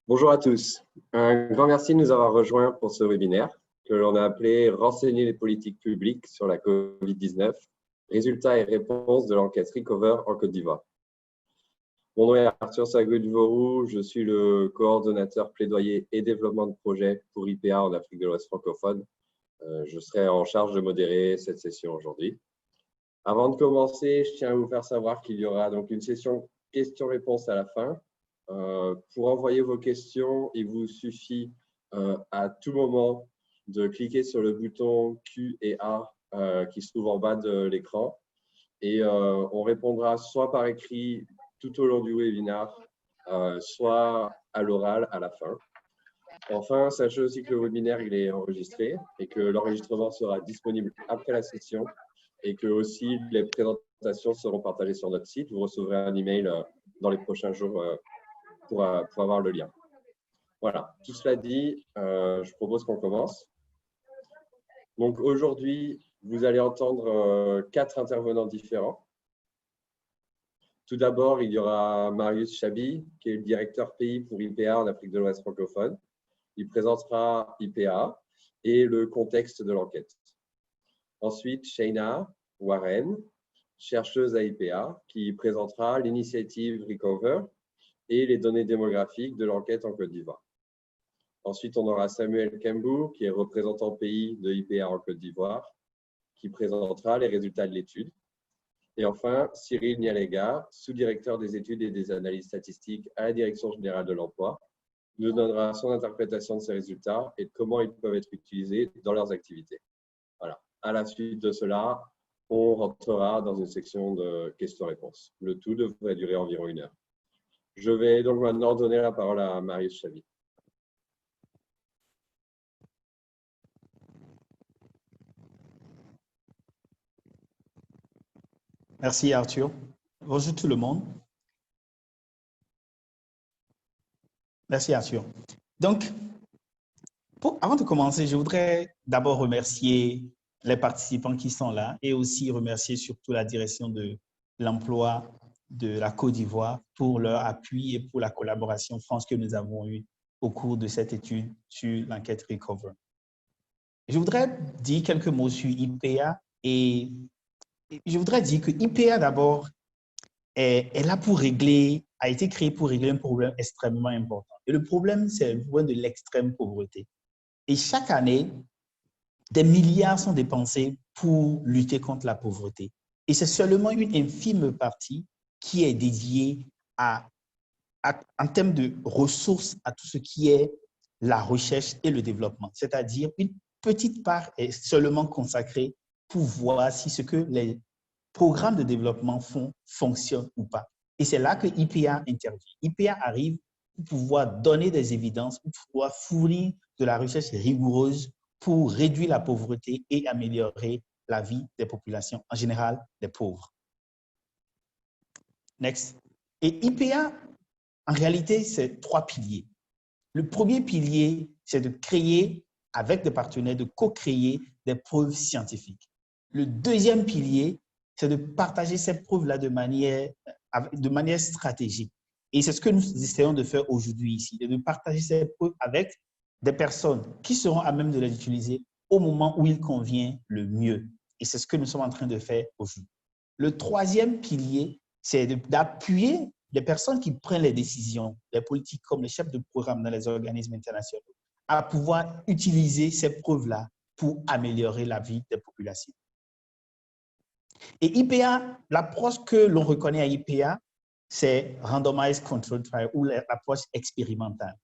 Bonjour à tous. Un grand merci de nous avoir rejoints pour ce webinaire que l'on a appelé « Renseigner les politiques publiques sur la Covid-19, résultats et réponses de l'enquête Recover en Côte d'Ivoire ». Mon nom est Arthur Sagou-Duvorou, je suis le coordonnateur plaidoyer et développement de projet pour IPA en Afrique de l'Ouest francophone. Je serai en charge de modérer cette session aujourd'hui. Avant de commencer, je tiens à vous faire savoir qu'il y aura donc une session questions-réponses à la fin. Pour envoyer vos questions, il vous suffit à tout moment de cliquer sur le bouton Q et A qui se trouve en bas de l'écran et on répondra soit par écrit tout au long du webinaire, soit à l'oral à la fin. Enfin, sachez aussi que le webinaire il est enregistré et que l'enregistrement sera disponible après la session et que aussi les présentations seront partagées sur notre site. Vous recevrez un email dans les prochains jours pour avoir le lien. Voilà, tout cela dit, je propose qu'on commence. Donc aujourd'hui, vous allez entendre 4 intervenants différents. Tout d'abord, il y aura Marius Chabi, qui est le directeur pays pour IPA en Afrique de l'Ouest francophone. Il présentera IPA et le contexte de l'enquête. Ensuite, Shaina Warren, chercheuse à IPA, qui présentera l'initiative Recover et les données démographiques de l'enquête en Côte d'Ivoire. Ensuite, on aura Samuel Kembou, qui est représentant pays de IPA en Côte d'Ivoire, qui présentera les résultats de l'étude. Et enfin, Cyril Nialega, sous-directeur des études et des analyses statistiques à la Direction générale de l'emploi, nous donnera son interprétation de ces résultats et de comment ils peuvent être utilisés dans leurs activités. Voilà. À la suite de cela, on rentrera dans une section de questions-réponses. Le tout devrait durer environ 1 heure. Je vais donc maintenant donner la parole à Marius Chabi. Merci Arthur. Bonjour tout le monde. Merci Arthur. Donc, avant de commencer, je voudrais d'abord remercier les participants qui sont là et aussi remercier surtout la direction de l'emploi de la Côte d'Ivoire pour leur appui et pour la collaboration franche que nous avons eue au cours de cette étude sur l'enquête Recover. Je voudrais dire quelques mots sur IPA et je voudrais dire que IPA d'abord est là pour régler, a été créé pour régler un problème extrêmement important. Et le problème, c'est le problème de l'extrême pauvreté. Et chaque année, des milliards sont dépensés pour lutter contre la pauvreté. Et c'est seulement une infime partie qui est dédiée en termes de ressources à tout ce qui est la recherche et le développement. C'est-à-dire une petite part est seulement consacrée pour voir si ce que les programmes de développement fonctionnent ou pas. Et c'est là que IPA intervient. IPA arrive pour pouvoir donner des évidences, pour pouvoir fournir de la recherche rigoureuse pour réduire la pauvreté et améliorer la vie des populations, en général des pauvres. Next. Et IPA, en réalité, c'est 3 piliers. Le premier pilier, c'est de créer, avec des partenaires, de co-créer des preuves scientifiques. Le deuxième pilier, c'est de partager ces preuves-là de manière stratégique. Et c'est ce que nous essayons de faire aujourd'hui ici, de partager ces preuves avec des personnes qui seront à même de les utiliser au moment où il convient le mieux. Et c'est ce que nous sommes en train de faire aujourd'hui. Le troisième pilier, c'est d'appuyer les personnes qui prennent les décisions, les politiques comme les chefs de programme dans les organismes internationaux, à pouvoir utiliser ces preuves-là pour améliorer la vie des populations. Et IPA, l'approche que l'on reconnaît à IPA, c'est Randomized Control Trial ou l'approche expérimentale.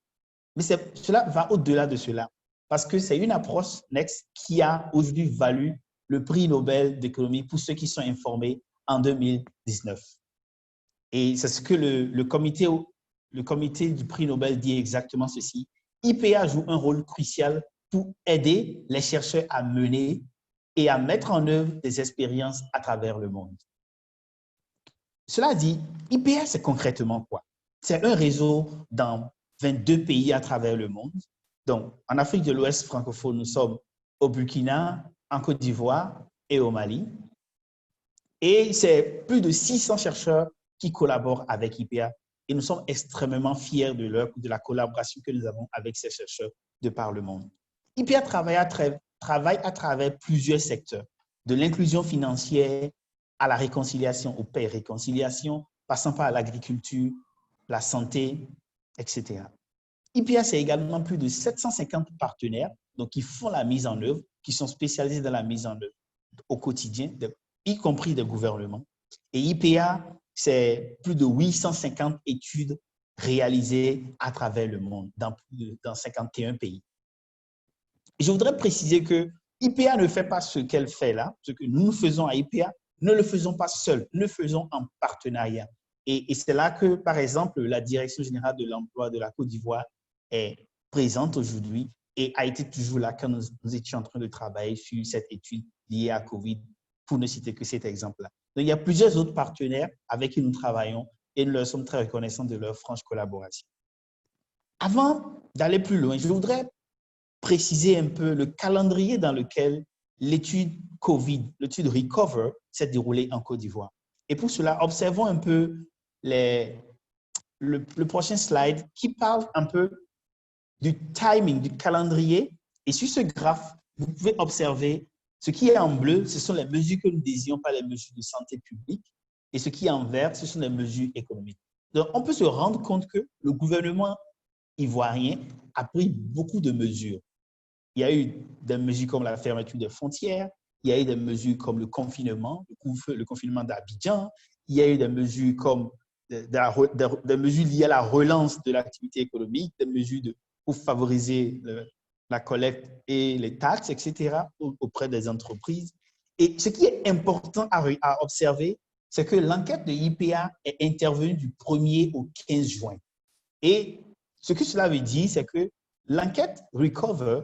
Mais cela va au-delà de cela parce que c'est une approche Next qui a aujourd'hui valu le prix Nobel d'économie pour ceux qui sont informés en 2019. Et c'est ce que le comité du prix Nobel dit exactement ceci. IPA joue un rôle crucial pour aider les chercheurs à mener et à mettre en œuvre des expériences à travers le monde. Cela dit, IPA, c'est concrètement quoi? C'est un réseau dans 22 pays à travers le monde. Donc, en Afrique de l'Ouest francophone, nous sommes au Burkina, en Côte d'Ivoire et au Mali. Et c'est plus de 600 chercheurs qui collaborent avec IPA. et nous sommes extrêmement fiers de la collaboration que nous avons avec ces chercheurs de par le monde. IPA travaille à travers plusieurs secteurs, de l'inclusion financière à la réconciliation, aux paix et réconciliation, passant par l'agriculture, la santé, etc. IPA, c'est également plus de 750 partenaires donc, qui font la mise en œuvre, qui sont spécialisés dans la mise en œuvre au quotidien, y compris des gouvernements. Et IPA, c'est plus de 850 études réalisées à travers le monde, dans 51 pays. Je voudrais préciser que IPA ne fait pas ce qu'elle fait là, ce que nous faisons à IPA, ne le faisons pas seul, nous le faisons en partenariat. Et c'est là que, par exemple, la Direction générale de l'emploi de la Côte d'Ivoire est présente aujourd'hui et a été toujours là quand nous étions en train de travailler sur cette étude liée à COVID, pour ne citer que cet exemple-là. Donc, il y a plusieurs autres partenaires avec qui nous travaillons et nous leur sommes très reconnaissants de leur franche collaboration. Avant d'aller plus loin, je voudrais préciser un peu le calendrier dans lequel l'étude COVID, l'étude Recover, s'est déroulée en Côte d'Ivoire. Et pour cela, observons un peu le prochain slide qui parle un peu du timing, du calendrier. Et sur ce graphe, vous pouvez observer ce qui est en bleu, ce sont les mesures que nous désirons, pas les mesures de santé publique. Et ce qui est en vert, ce sont les mesures économiques. Donc, on peut se rendre compte que le gouvernement ivoirien a pris beaucoup de mesures. Il y a eu des mesures comme la fermeture des frontières, il y a eu des mesures comme le confinement, le confinement d'Abidjan, il y a eu des mesures comme des mesures liées à la relance de l'activité économique, des mesures pour favoriser la collecte et les taxes, etc., auprès des entreprises. Et ce qui est important à observer, c'est que l'enquête de IPA est intervenue du 1er au 15 juin. Et ce que cela veut dire, c'est que l'enquête Recover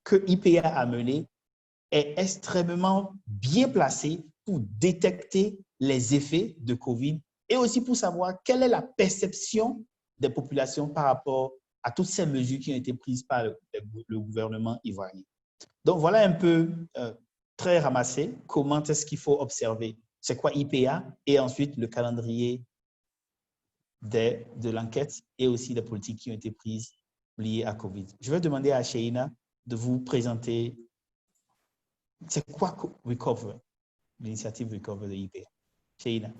que IPA a menée est extrêmement bien placée pour détecter les effets de COVID et aussi pour savoir quelle est la perception des populations par rapport à toutes ces mesures qui ont été prises par le gouvernement ivoirien. Donc, voilà un peu très ramassé comment est-ce qu'il faut observer c'est quoi IPA et ensuite le calendrier de l'enquête et aussi des politiques qui ont été prises liées à COVID. Je vais demander à Sheina de vous présenter c'est quoi Recover, l'initiative Recover de IPA. Sheina.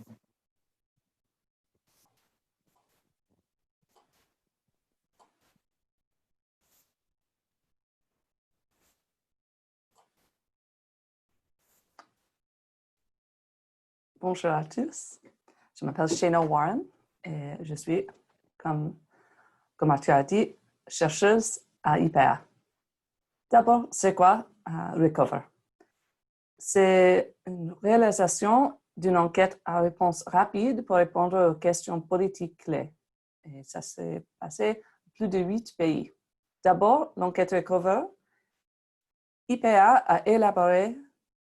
Bonjour à tous. Je m'appelle Sheina Warren et je suis, comme tu as dit, chercheuse à IPA. D'abord, c'est quoi Recover? C'est une réalisation d'une enquête à réponse rapide pour répondre aux questions politiques clés. Et ça s'est passé dans plus de 8 pays. D'abord, l'enquête Recover. IPA a élaboré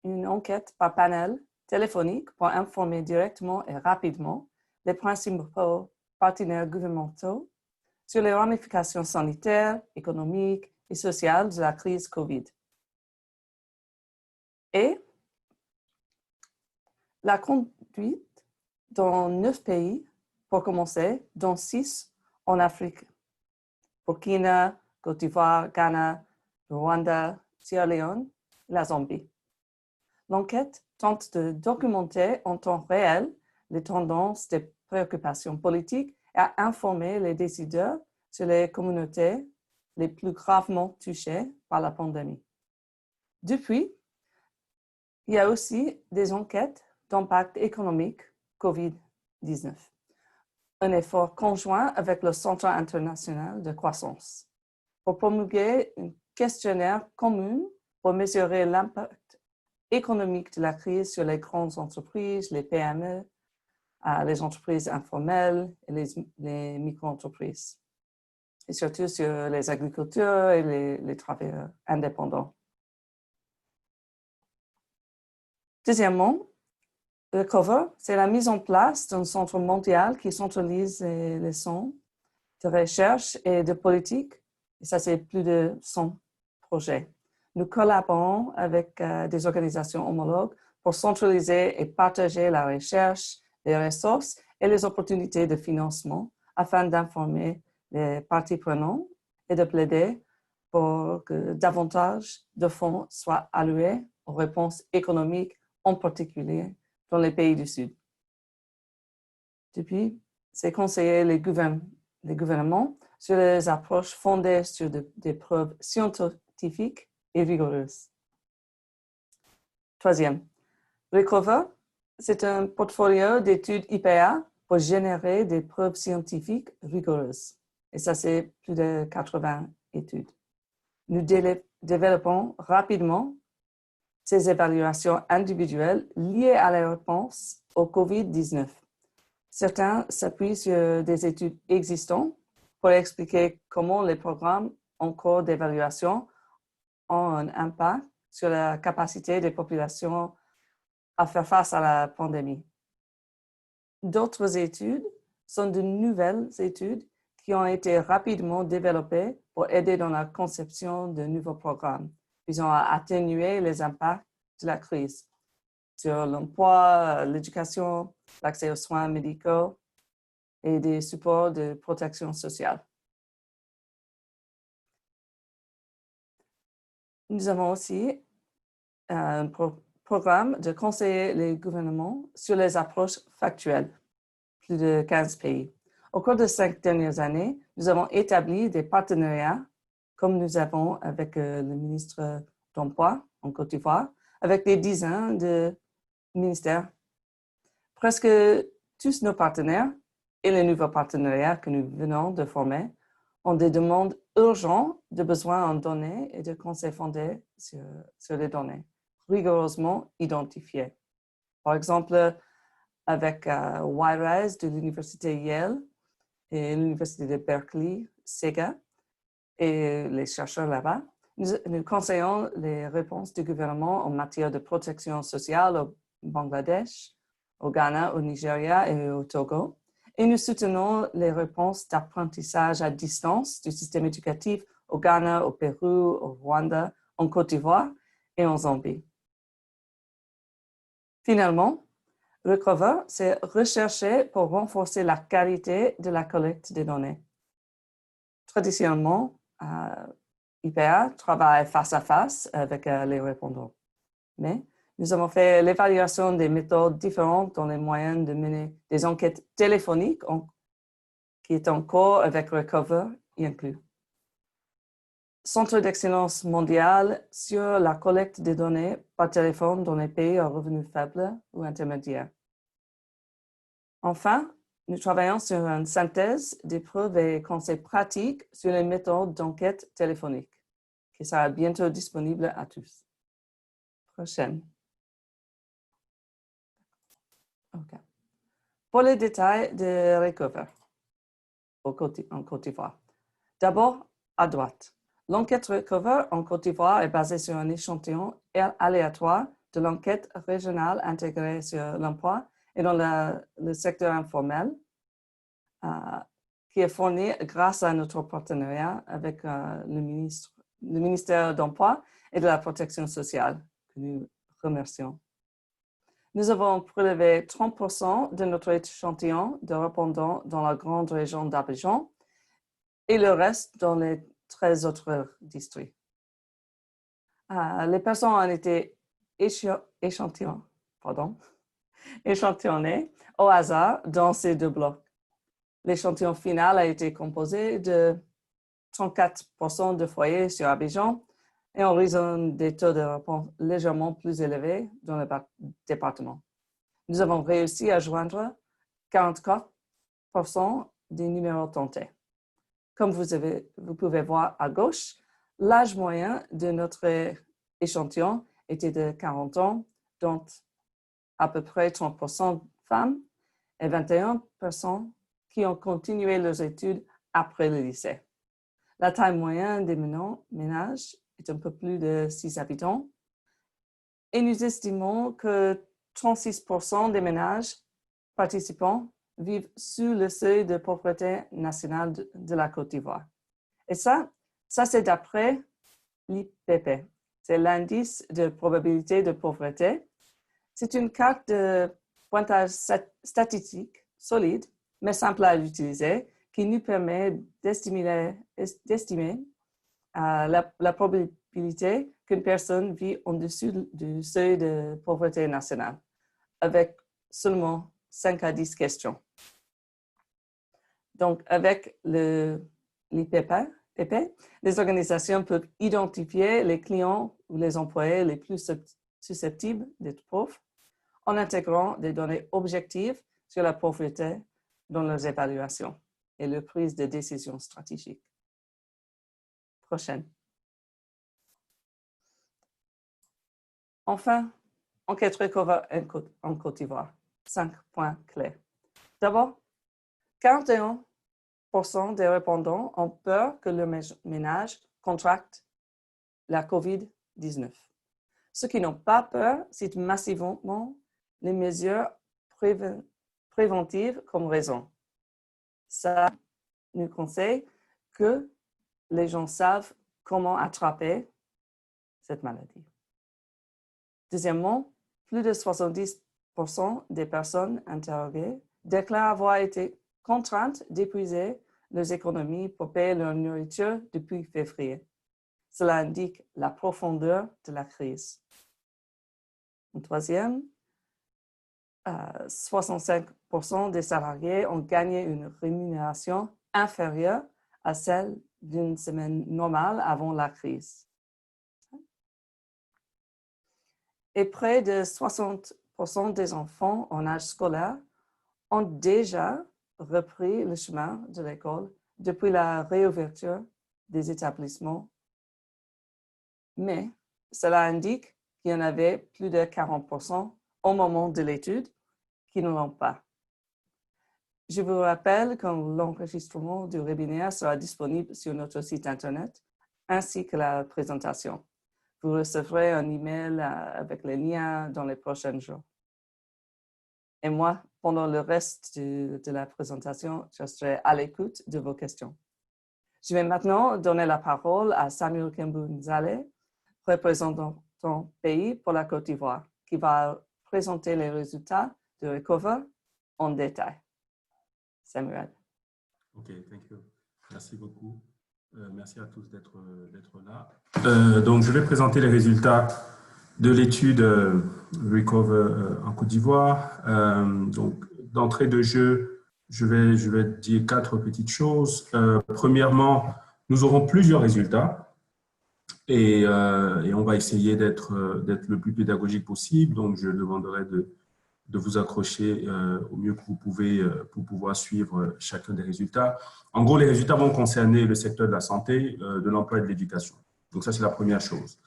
une enquête par panel téléphonique pour informer directement et rapidement les principaux partenaires gouvernementaux sur les ramifications sanitaires, économiques et sociales de la crise COVID. Et la conduite dans 9 pays, pour commencer, dont 6 en Afrique, Burkina, Côte d'Ivoire, Ghana, Rwanda, Sierra Leone, la Zambie. L'enquête tente de documenter en temps réel les tendances des préoccupations politiques et à informer les décideurs sur les communautés les plus gravement touchées par la pandémie. Depuis, il y a aussi des enquêtes d'impact économique COVID-19, un effort conjoint avec le Centre international de croissance pour promulguer un questionnaire commun pour mesurer l'impact économique de la crise sur les grandes entreprises, les PME, les entreprises informelles et les micro-entreprises, et surtout sur les agriculteurs et les travailleurs indépendants. Deuxièmement, Recover, c'est la mise en place d'un centre mondial qui centralise les leçons de recherche et de politique, et ça c'est plus de 100 projets. Nous collaborons avec des organisations homologues pour centraliser et partager la recherche, les ressources et les opportunités de financement afin d'informer les parties prenantes et de plaider pour que davantage de fonds soient alloués aux réponses économiques, en particulier dans les pays du Sud. Depuis, c'est conseiller les gouvernements sur les approches fondées sur des preuves scientifiques et rigoureuses. Troisième, Recover, c'est un portfolio d'études IPA pour générer des preuves scientifiques rigoureuses. Et ça, c'est plus de 80 études. Nous développons rapidement ces évaluations individuelles liées à la réponse au COVID-19. Certains s'appuient sur des études existantes pour expliquer comment les programmes en cours d'évaluation ont un impact sur la capacité des populations à faire face à la pandémie. D'autres études sont de nouvelles études qui ont été rapidement développées pour aider dans la conception de nouveaux programmes visant à atténuer les impacts de la crise sur l'emploi, l'éducation, l'accès aux soins médicaux et des supports de protection sociale. Nous avons aussi un programme de conseiller les gouvernements sur les approches factuelles, plus de 15 pays. Au cours des 5 dernières années, nous avons établi des partenariats, comme nous avons avec le ministre d'Emploi en Côte d'Ivoire, avec des dizaines de ministères. Presque tous nos partenaires et les nouveaux partenariats que nous venons de former ont des demandes urgentes de besoins en données et de conseils fondés sur les données, rigoureusement identifiées. Par exemple, avec YRISE de l'Université Yale et l'Université de Berkeley, SEGA, et les chercheurs là-bas, nous conseillons les réponses du gouvernement en matière de protection sociale au Bangladesh, au Ghana, au Nigeria et au Togo. Et nous soutenons les réponses d'apprentissage à distance du système éducatif au Ghana, au Pérou, au Rwanda, en Côte d'Ivoire et en Zambie. Finalement, Recover, c'est rechercher pour renforcer la qualité de la collecte des données. Traditionnellement, IPA travaille face à face avec les répondants. Mais nous avons fait l'évaluation des méthodes différentes dans les moyens de mener des enquêtes téléphoniques qui est en cours avec Recover inclus. Centre d'excellence mondial sur la collecte des données par téléphone dans les pays à revenus faibles ou intermédiaires. Enfin, nous travaillons sur une synthèse des preuves et conseils pratiques sur les méthodes d'enquête téléphonique, qui sera bientôt disponible à tous. Prochaine. Okay. Pour les détails de Recover en Côte d'Ivoire. D'abord, à droite. L'enquête Recover en Côte d'Ivoire est basée sur un échantillon aléatoire de l'enquête régionale intégrée sur l'emploi et dans le secteur informel, qui est fourni grâce à notre partenariat avec le ministère d'Emploi et de la Protection sociale, que nous remercions. Nous avons prélevé 30% de notre échantillon de répondants dans la grande région d'Abidjan et le reste dans les 13 autres districts. Les personnes ont été échantillonnées au hasard dans ces deux blocs. L'échantillon final a été composé de 34% de foyers sur Abidjan et en raison des taux de réponse légèrement plus élevés dans le département. Nous avons réussi à joindre 44% des numéros tentés. Comme vous pouvez voir à gauche, l'âge moyen de notre échantillon était de 40 ans, dont à peu près 30% femmes et 21% qui ont continué leurs études après le lycée. La taille moyenne des ménages est un peu plus de 6 habitants et nous estimons que 36% des ménages participants vivent sous le seuil de pauvreté nationale de la Côte d'Ivoire. Et ça c'est d'après l'IPP. C'est l'indice de probabilité de pauvreté. C'est une carte de pointage statistique solide, mais simple à utiliser, qui nous permet d'estimer la probabilité qu'une personne vit en dessous du seuil de pauvreté nationale, avec seulement 5 à 10 questions. Donc, avec l'IPP, les organisations peuvent identifier les clients ou les employés les plus susceptibles d'être pauvres en intégrant des données objectives sur la pauvreté dans leurs évaluations et leur prise de décision stratégique. Prochaine. Enfin, enquête Recover en Côte d'Ivoire. 5 points clés. D'abord, 41% des répondants ont peur que leur ménage contracte la COVID-19. Ceux qui n'ont pas peur citent massivement les mesures préventives comme raison. Ça nous conseille que les gens savent comment attraper cette maladie. Deuxièmement, plus de 70% des personnes interrogées déclarent avoir été contraintes d'épuiser leurs économies pour payer leur nourriture depuis février. Cela indique la profondeur de la crise. En troisième, 65% des salariés ont gagné une rémunération inférieure à celle d'une semaine normale avant la crise. Et près de 60% des enfants en âge scolaire ont déjà repris le chemin de l'école depuis la réouverture des établissements. Mais cela indique qu'il y en avait plus de 40% au moment de l'étude qui ne l'ont pas. Je vous rappelle que l'enregistrement du webinaire sera disponible sur notre site Internet ainsi que la présentation. Vous recevrez un email avec les liens dans les prochains jours. Et moi, pendant le reste de la présentation, je serai à l'écoute de vos questions. Je vais maintenant donner la parole à Samuel Kembou-Nzale, représentant pays pour la Côte d'Ivoire, qui va présenter les résultats de Recover en détail. Samuel. OK, thank you. Merci beaucoup. Merci à tous d'être là. Donc, je vais présenter les résultats de l'étude Recover en Côte d'Ivoire. Donc, d'entrée de jeu, je vais dire 4 petites choses. Premièrement, nous aurons plusieurs résultats et on va essayer d'être le plus pédagogique possible. Donc, je demanderai de vous accrocher au mieux que vous pouvez pour pouvoir suivre chacun des résultats. En gros, les résultats vont concerner le secteur de la santé, de l'emploi et de l'éducation. Donc ça, c'est la première chose.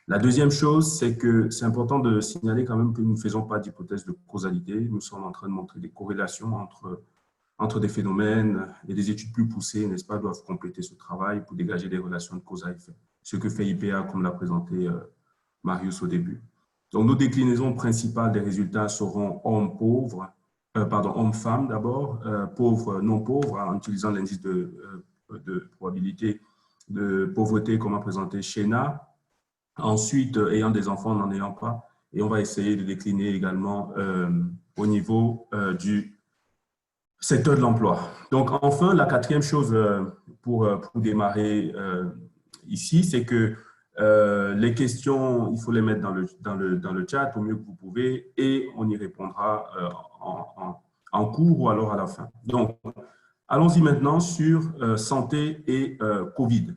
La deuxième chose, c'est que c'est important de signaler quand même que nous ne faisons pas d'hypothèse de causalité. Nous sommes en train de montrer des corrélations entre des phénomènes et des études plus poussées, n'est-ce pas, doivent compléter ce travail pour dégager des relations de cause à effet. Ce que fait IPA, comme l'a présenté Marius au début. Donc, nos déclinaisons principales des résultats seront hommes-femmes d'abord, pauvres, non pauvres, en utilisant l'indice de probabilité de pauvreté, comme a présenté Shena. Ensuite, ayant des enfants, n'en ayant pas. Et on va essayer de décliner également au niveau du secteur de l'emploi. Donc, enfin, la quatrième chose pour démarrer ici, c'est que les questions, il faut les mettre dans le chat au mieux que vous pouvez et on y répondra en cours ou alors à la fin. Donc, allons-y maintenant sur santé et COVID.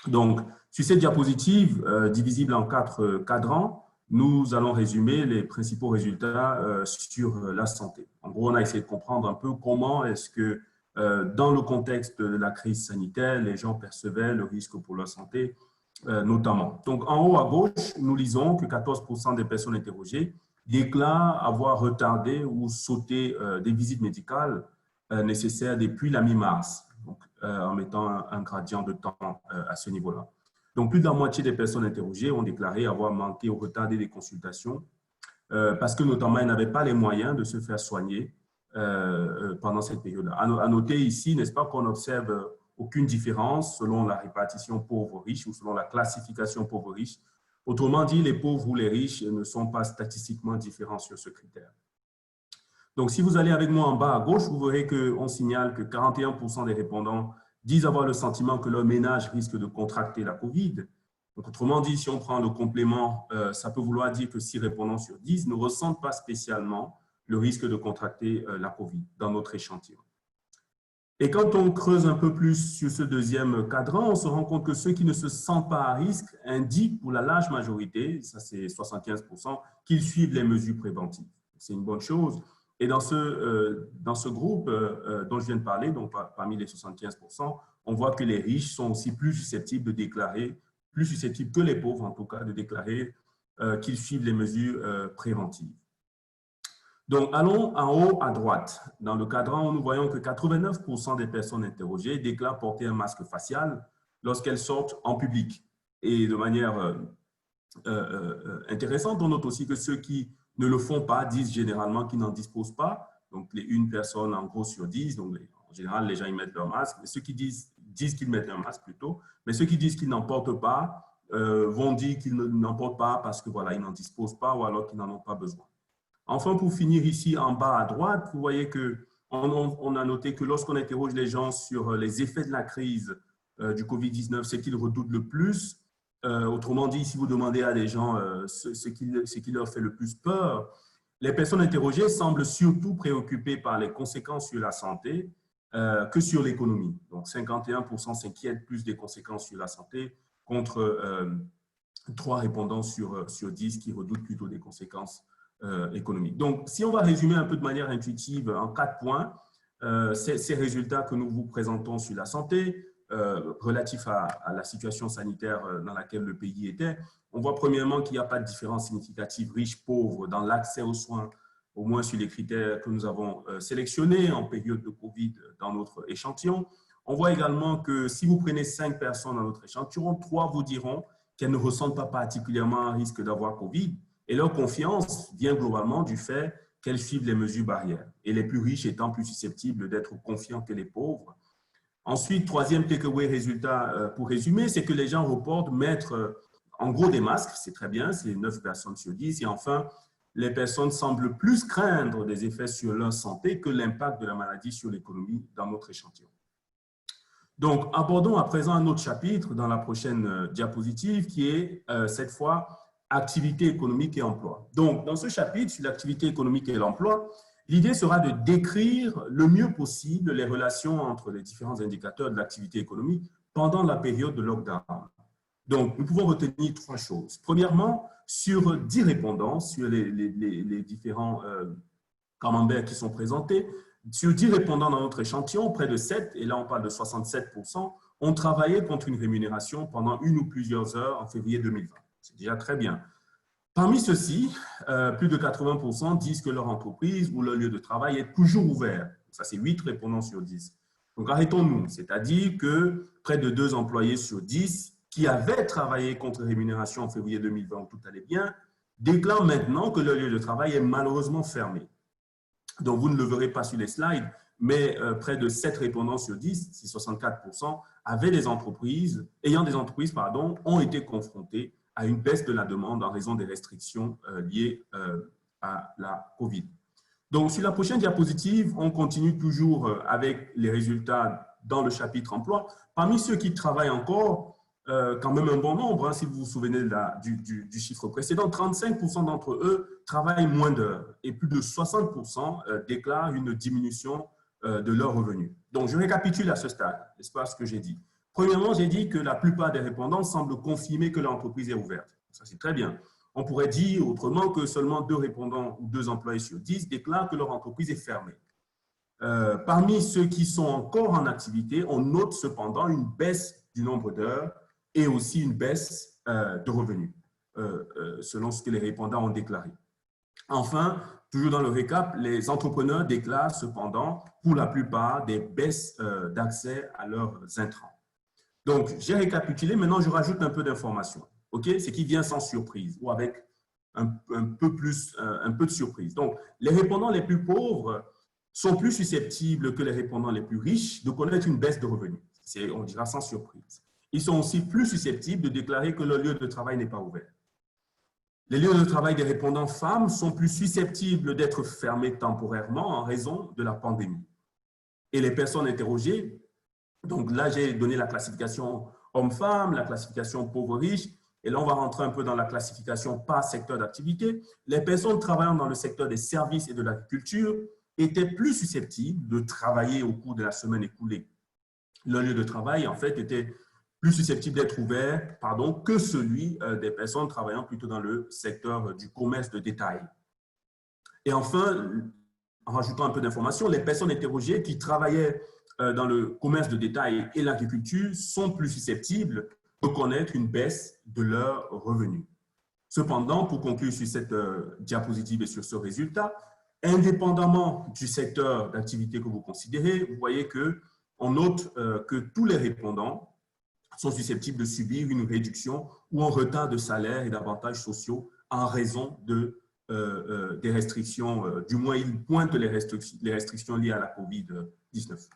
Donc, sur cette diapositive divisible en 4 cadrans, nous allons résumer les principaux résultats sur la santé. En gros, on a essayé de comprendre un peu comment est-ce que dans le contexte de la crise sanitaire, les gens percevaient le risque pour leur santé, notamment. Donc, en haut à gauche, nous lisons que 14% des personnes interrogées déclarent avoir retardé ou sauté des visites médicales nécessaires depuis la mi-mars, en mettant un gradient de temps à ce niveau-là. Donc, plus de la moitié des personnes interrogées ont déclaré avoir manqué ou retardé des consultations parce que, notamment, elles n'avaient pas les moyens de se faire soigner pendant cette période-là. À noter ici, n'est-ce pas, qu'on observe aucune différence selon la répartition pauvres-riches ou selon la classification pauvres-riches. Autrement dit, les pauvres ou les riches ne sont pas statistiquement différents sur ce critère. Donc, si vous allez avec moi en bas à gauche, vous verrez qu'on signale que 41% des répondants disent avoir le sentiment que leur ménage risque de contracter la COVID. Donc, autrement dit, si on prend le complément, ça peut vouloir dire que 6 répondants sur 10 ne ressentent pas spécialement le risque de contracter la COVID dans notre échantillon. Et quand on creuse un peu plus sur ce deuxième cadran, on se rend compte que ceux qui ne se sentent pas à risque indiquent pour la large majorité, ça c'est 75%, qu'ils suivent les mesures préventives. C'est une bonne chose. Et dans ce groupe dont je viens de parler, donc parmi les 75%, on voit que les riches sont aussi plus susceptibles de déclarer, plus susceptibles que les pauvres en tout cas, de déclarer qu'ils suivent les mesures préventives. Donc, allons en haut à droite. Dans le cadran, nous voyons que 89% des personnes interrogées déclarent porter un masque facial lorsqu'elles sortent en public. Et de manière intéressante, on note aussi que ceux qui ne le font pas disent généralement qu'ils n'en disposent pas. Donc, une personne en gros sur 10, donc en général, les gens ils mettent leur masque. Mais ceux qui disent qu'ils mettent un masque plutôt, mais ceux qui disent qu'ils n'en portent pas vont dire qu'ils n'en portent pas parce que voilà, ils n'en disposent pas ou alors qu'ils n'en ont pas besoin. Enfin, pour finir ici en bas à droite, vous voyez qu'on a noté que lorsqu'on interroge les gens sur les effets de la crise du Covid-19, c'est qu'ils redoutent le plus. Autrement dit, si vous demandez à des gens ce qui leur fait le plus peur, les personnes interrogées semblent surtout préoccupées par les conséquences sur la santé que sur l'économie. Donc, 51% s'inquiètent plus des conséquences sur la santé contre 3 répondants sur 10 qui redoutent plutôt des conséquences économique. Donc, si on va résumer un peu de manière intuitive en 4 points, ces résultats que nous vous présentons sur la santé, relatifs à la situation sanitaire dans laquelle le pays était, on voit premièrement qu'il n'y a pas de différence significative riche-pauvre dans l'accès aux soins, au moins sur les critères que nous avons sélectionnés en période de COVID dans notre échantillon. On voit également que si vous prenez 5 personnes dans notre échantillon, 3 vous diront qu'elles ne ressentent pas particulièrement un risque d'avoir COVID. Et leur confiance vient globalement du fait qu'elles suivent les mesures barrières, et les plus riches étant plus susceptibles d'être confiants que les pauvres. Ensuite, troisième takeaway résultat pour résumer, c'est que les gens reportent mettre en gros des masques, c'est très bien, c'est 9 personnes sur 10. Et enfin, les personnes semblent plus craindre des effets sur leur santé que l'impact de la maladie sur l'économie dans notre échantillon. Donc, abordons à présent un autre chapitre dans la prochaine diapositive qui est cette fois activité économique et emploi. Donc, dans ce chapitre sur l'activité économique et l'emploi, l'idée sera de décrire le mieux possible les relations entre les différents indicateurs de l'activité économique pendant la période de lockdown. Donc, nous pouvons retenir 3 choses. Premièrement, sur 10 répondants, sur les différents camemberts qui sont présentés, sur 10 répondants dans notre échantillon, près de 7, et là on parle de 67%, ont travaillé contre une rémunération pendant 1 ou plusieurs heures en février 2020. C'est déjà très bien. Parmi ceux-ci, plus de 80% disent que leur entreprise ou leur lieu de travail est toujours ouvert. Ça, c'est 8 répondants sur 10. Donc, arrêtons-nous. C'est-à-dire que près de 2 employés sur 10 qui avaient travaillé contre rémunération en février 2020 où tout allait bien, déclarent maintenant que leur lieu de travail est malheureusement fermé. Donc, vous ne le verrez pas sur les slides, mais près de 7 répondants sur 10, c'est 64%, ayant des entreprises, ont été confrontés à une baisse de la demande en raison des restrictions liées à la COVID. Donc, sur la prochaine diapositive, on continue toujours avec les résultats dans le chapitre emploi. Parmi ceux qui travaillent encore, quand même un bon nombre, si vous vous souvenez du chiffre précédent, 35% d'entre eux travaillent moins d'heures et plus de 60% déclarent une diminution de leurs revenus. Donc, je récapitule à ce stade, n'est-ce pas ce que j'ai dit? Premièrement, j'ai dit que la plupart des répondants semblent confirmer que l'entreprise est ouverte. Ça, c'est très bien. On pourrait dire autrement que seulement 2 répondants ou 2 employés sur 10 déclarent que leur entreprise est fermée. Parmi ceux qui sont encore en activité, on note cependant une baisse du nombre d'heures et aussi une baisse de revenus, selon ce que les répondants ont déclaré. Enfin, toujours dans le récap, les entrepreneurs déclarent cependant, pour la plupart, des baisses d'accès à leurs intrants. Donc, j'ai récapitulé. Maintenant, je rajoute un peu d'informations. Okay? Ce qui vient sans surprise ou avec un peu de surprise. Donc, les répondants les plus pauvres sont plus susceptibles que les répondants les plus riches de connaître une baisse de revenus. On dira sans surprise. Ils sont aussi plus susceptibles de déclarer que leur lieu de travail n'est pas ouvert. Les lieux de travail des répondants femmes sont plus susceptibles d'être fermés temporairement en raison de la pandémie. Et les personnes interrogées, donc là j'ai donné la classification hommes-femmes, la classification pauvres-riches, et là on va rentrer un peu dans la classification par secteur d'activité. Les personnes travaillant dans le secteur des services et de l'agriculture étaient plus susceptibles de travailler au cours de la semaine écoulée. Leur lieu de travail, en fait, était plus susceptible d'être ouvert que celui des personnes travaillant plutôt dans le secteur du commerce de détail. Et enfin, en rajoutant un peu d'informations, les personnes interrogées qui travaillaient dans le commerce de détail et l'agriculture sont plus susceptibles de connaître une baisse de leurs revenus. Cependant, pour conclure sur cette diapositive et sur ce résultat, indépendamment du secteur d'activité que vous considérez, vous voyez qu'on note que tous les répondants sont susceptibles de subir une réduction ou un retard de salaire et d'avantages sociaux en raison des restrictions, du moins ils pointent les restrictions liées à la COVID-19.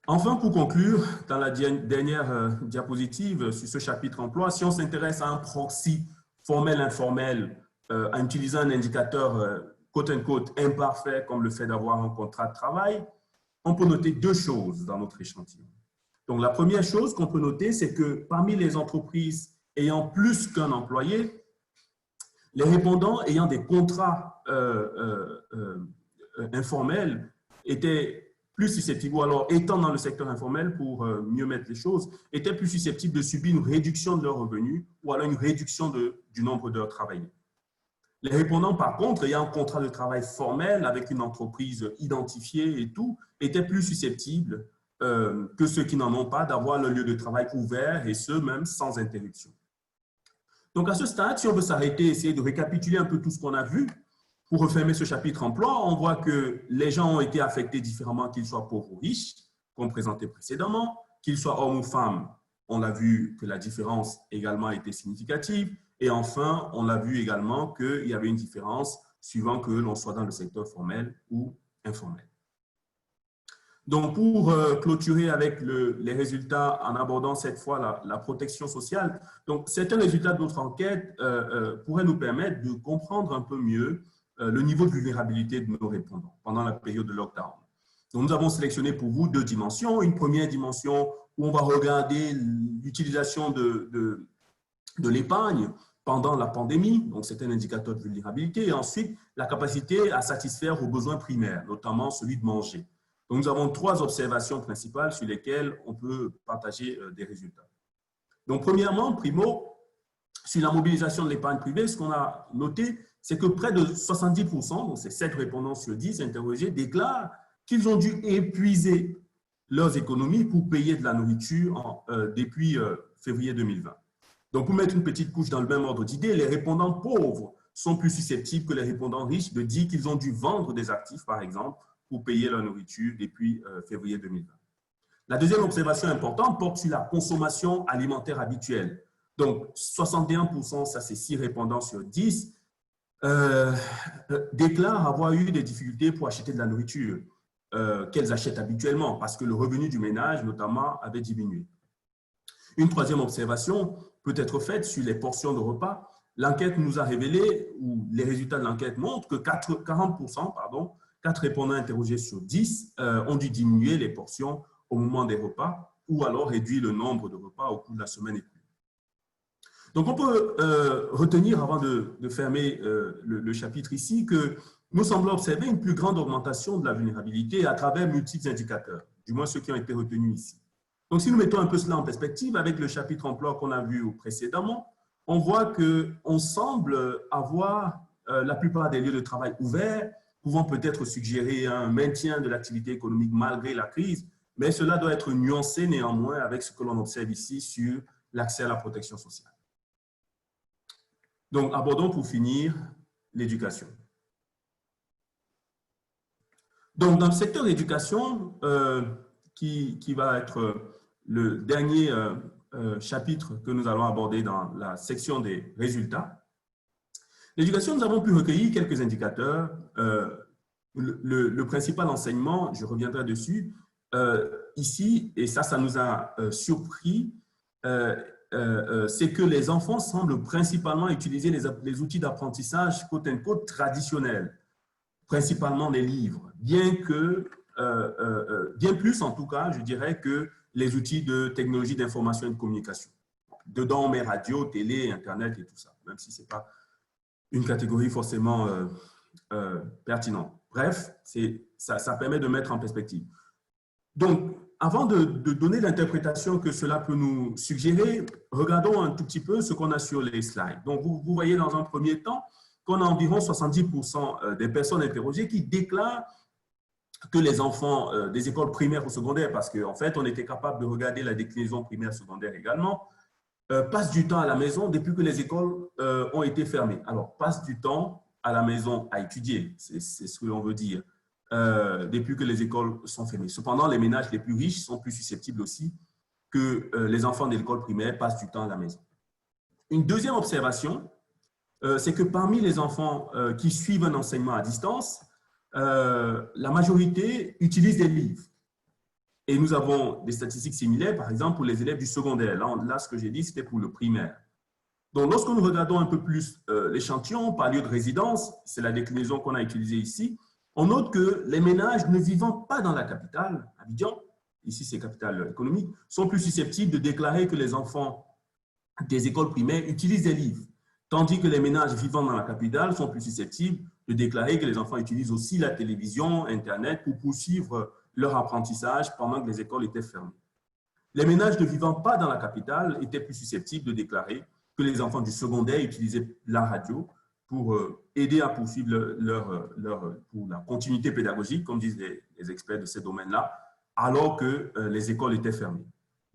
Enfin, pour conclure, dans la dernière diapositive sur ce chapitre emploi, si on s'intéresse à un proxy formel-informel en utilisant un indicateur quote-unquote imparfait comme le fait d'avoir un contrat de travail, on peut noter deux choses dans notre échantillon. Donc, la première chose qu'on peut noter, c'est que parmi les entreprises ayant plus qu'un employé, les répondants ayant des contrats informels étaient plus susceptibles, ou alors étant dans le secteur informel pour mieux mettre les choses, étaient plus susceptibles de subir une réduction de leurs revenus ou alors une réduction du nombre d'heures travaillées. Les répondants, par contre, ayant un contrat de travail formel avec une entreprise identifiée et tout, étaient plus susceptibles que ceux qui n'en ont pas d'avoir le lieu de travail ouvert et ce, même sans interruption. Donc, à ce stade, si on veut s'arrêter, essayer de récapituler un peu tout ce qu'on a vu, pour refermer ce chapitre emploi, on voit que les gens ont été affectés différemment, qu'ils soient pauvres ou riches, comme présenté précédemment, qu'ils soient hommes ou femmes. On a vu que la différence également était significative. Et enfin, on a vu également qu'il y avait une différence suivant que l'on soit dans le secteur formel ou informel. Donc, pour clôturer avec les résultats en abordant cette fois la protection sociale, donc certains résultats de notre enquête pourraient nous permettre de comprendre un peu mieux le niveau de vulnérabilité de nos répondants pendant la période de lockdown. Donc, nous avons sélectionné pour vous deux dimensions. Une première dimension où on va regarder l'utilisation de l'épargne pendant la pandémie, donc c'est un indicateur de vulnérabilité, et ensuite la capacité à satisfaire aux besoins primaires, notamment celui de manger. Donc nous avons trois observations principales sur lesquelles on peut partager des résultats. Donc premièrement, primo, sur la mobilisation de l'épargne privée, ce qu'on a noté, c'est que près de 70%, donc c'est 7 répondants sur 10 interrogés, déclarent qu'ils ont dû épuiser leurs économies pour payer de la nourriture depuis février 2020. Donc, pour mettre une petite couche dans le même ordre d'idée, les répondants pauvres sont plus susceptibles que les répondants riches de dire qu'ils ont dû vendre des actifs, par exemple, pour payer leur nourriture depuis février 2020. La deuxième observation importante porte sur la consommation alimentaire habituelle. Donc, 61%, ça c'est 6 répondants sur 10, déclarent avoir eu des difficultés pour acheter de la nourriture qu'elles achètent habituellement parce que le revenu du ménage, notamment, avait diminué. Une troisième observation peut être faite sur les portions de repas. L'enquête nous a révélé, ou les résultats de l'enquête montrent que 40%, 4 répondants interrogés sur 10 ont dû diminuer les portions au moment des repas ou alors réduire le nombre de repas au cours de la semaine écoulée. Donc, on peut retenir, avant de fermer le chapitre ici, que nous semblons observer une plus grande augmentation de la vulnérabilité à travers multiples indicateurs, du moins ceux qui ont été retenus ici. Donc, si nous mettons un peu cela en perspective avec le chapitre emploi qu'on a vu précédemment, on voit qu'on semble avoir la plupart des lieux de travail ouverts, pouvant peut-être suggérer un maintien de l'activité économique malgré la crise, mais cela doit être nuancé néanmoins avec ce que l'on observe ici sur l'accès à la protection sociale. Donc, abordons pour finir l'éducation. Donc, dans le secteur d'éducation, qui va être le dernier chapitre que nous allons aborder dans la section des résultats. L'éducation, nous avons pu recueillir quelques indicateurs. Le principal enseignement, je reviendrai dessus, ici, et ça nous a surpris, c'est que les enfants semblent principalement utiliser les outils d'apprentissage quote-unquote traditionnels, principalement les livres, bien plus en tout cas, je dirais, que les outils de technologie d'information et de communication. Dedans, on met radio, télé, Internet et tout ça, même si ce n'est pas une catégorie forcément pertinente. Bref, ça permet de mettre en perspective. Donc, avant de donner l'interprétation que cela peut nous suggérer, regardons un tout petit peu ce qu'on a sur les slides. Donc, vous voyez dans un premier temps qu'on a environ 70% des personnes interrogées qui déclarent que les enfants des écoles primaires ou secondaires, parce qu'en fait, on était capable de regarder la déclinaison primaire secondaire également, passent du temps à la maison depuis que les écoles ont été fermées. Alors, passent du temps à la maison à étudier, c'est ce que l'on veut dire, depuis que les écoles sont fermées. Cependant, les ménages les plus riches sont plus susceptibles aussi que les enfants de l'école primaire passent du temps à la maison. Une deuxième observation, c'est que parmi les enfants qui suivent un enseignement à distance, la majorité utilise des livres. Et nous avons des statistiques similaires, par exemple, pour les élèves du secondaire. Là ce que j'ai dit, c'était pour le primaire. Donc, lorsque nous regardons un peu plus l'échantillon par lieu de résidence, c'est la déclinaison qu'on a utilisée ici, on note que les ménages ne vivant pas dans la capitale, Abidjan, ici c'est capitale économique, sont plus susceptibles de déclarer que les enfants des écoles primaires utilisent des livres, tandis que les ménages vivant dans la capitale sont plus susceptibles de déclarer que les enfants utilisent aussi la télévision, Internet pour poursuivre leur apprentissage pendant que les écoles étaient fermées. Les ménages ne vivant pas dans la capitale étaient plus susceptibles de déclarer que les enfants du secondaire utilisaient la radio pour aider à poursuivre pour la continuité pédagogique, comme disent les experts de ces domaines-là, alors que les écoles étaient fermées.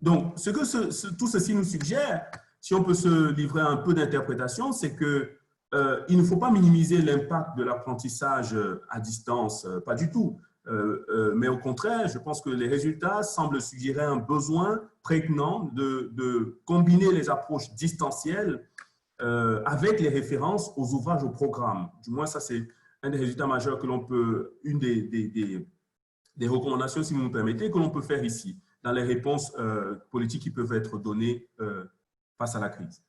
Donc, ce que tout ceci nous suggère, si on peut se livrer un peu d'interprétation, c'est qu'il ne faut pas minimiser l'impact de l'apprentissage à distance, pas du tout. Mais au contraire, je pense que les résultats semblent suggérer un besoin prégnant de combiner les approches distancielles avec les références aux ouvrages, au programme. Du moins, ça, c'est un des résultats majeurs que l'on peut, une des recommandations, si vous me permettez, que l'on peut faire ici, dans les réponses politiques qui peuvent être données face à la crise.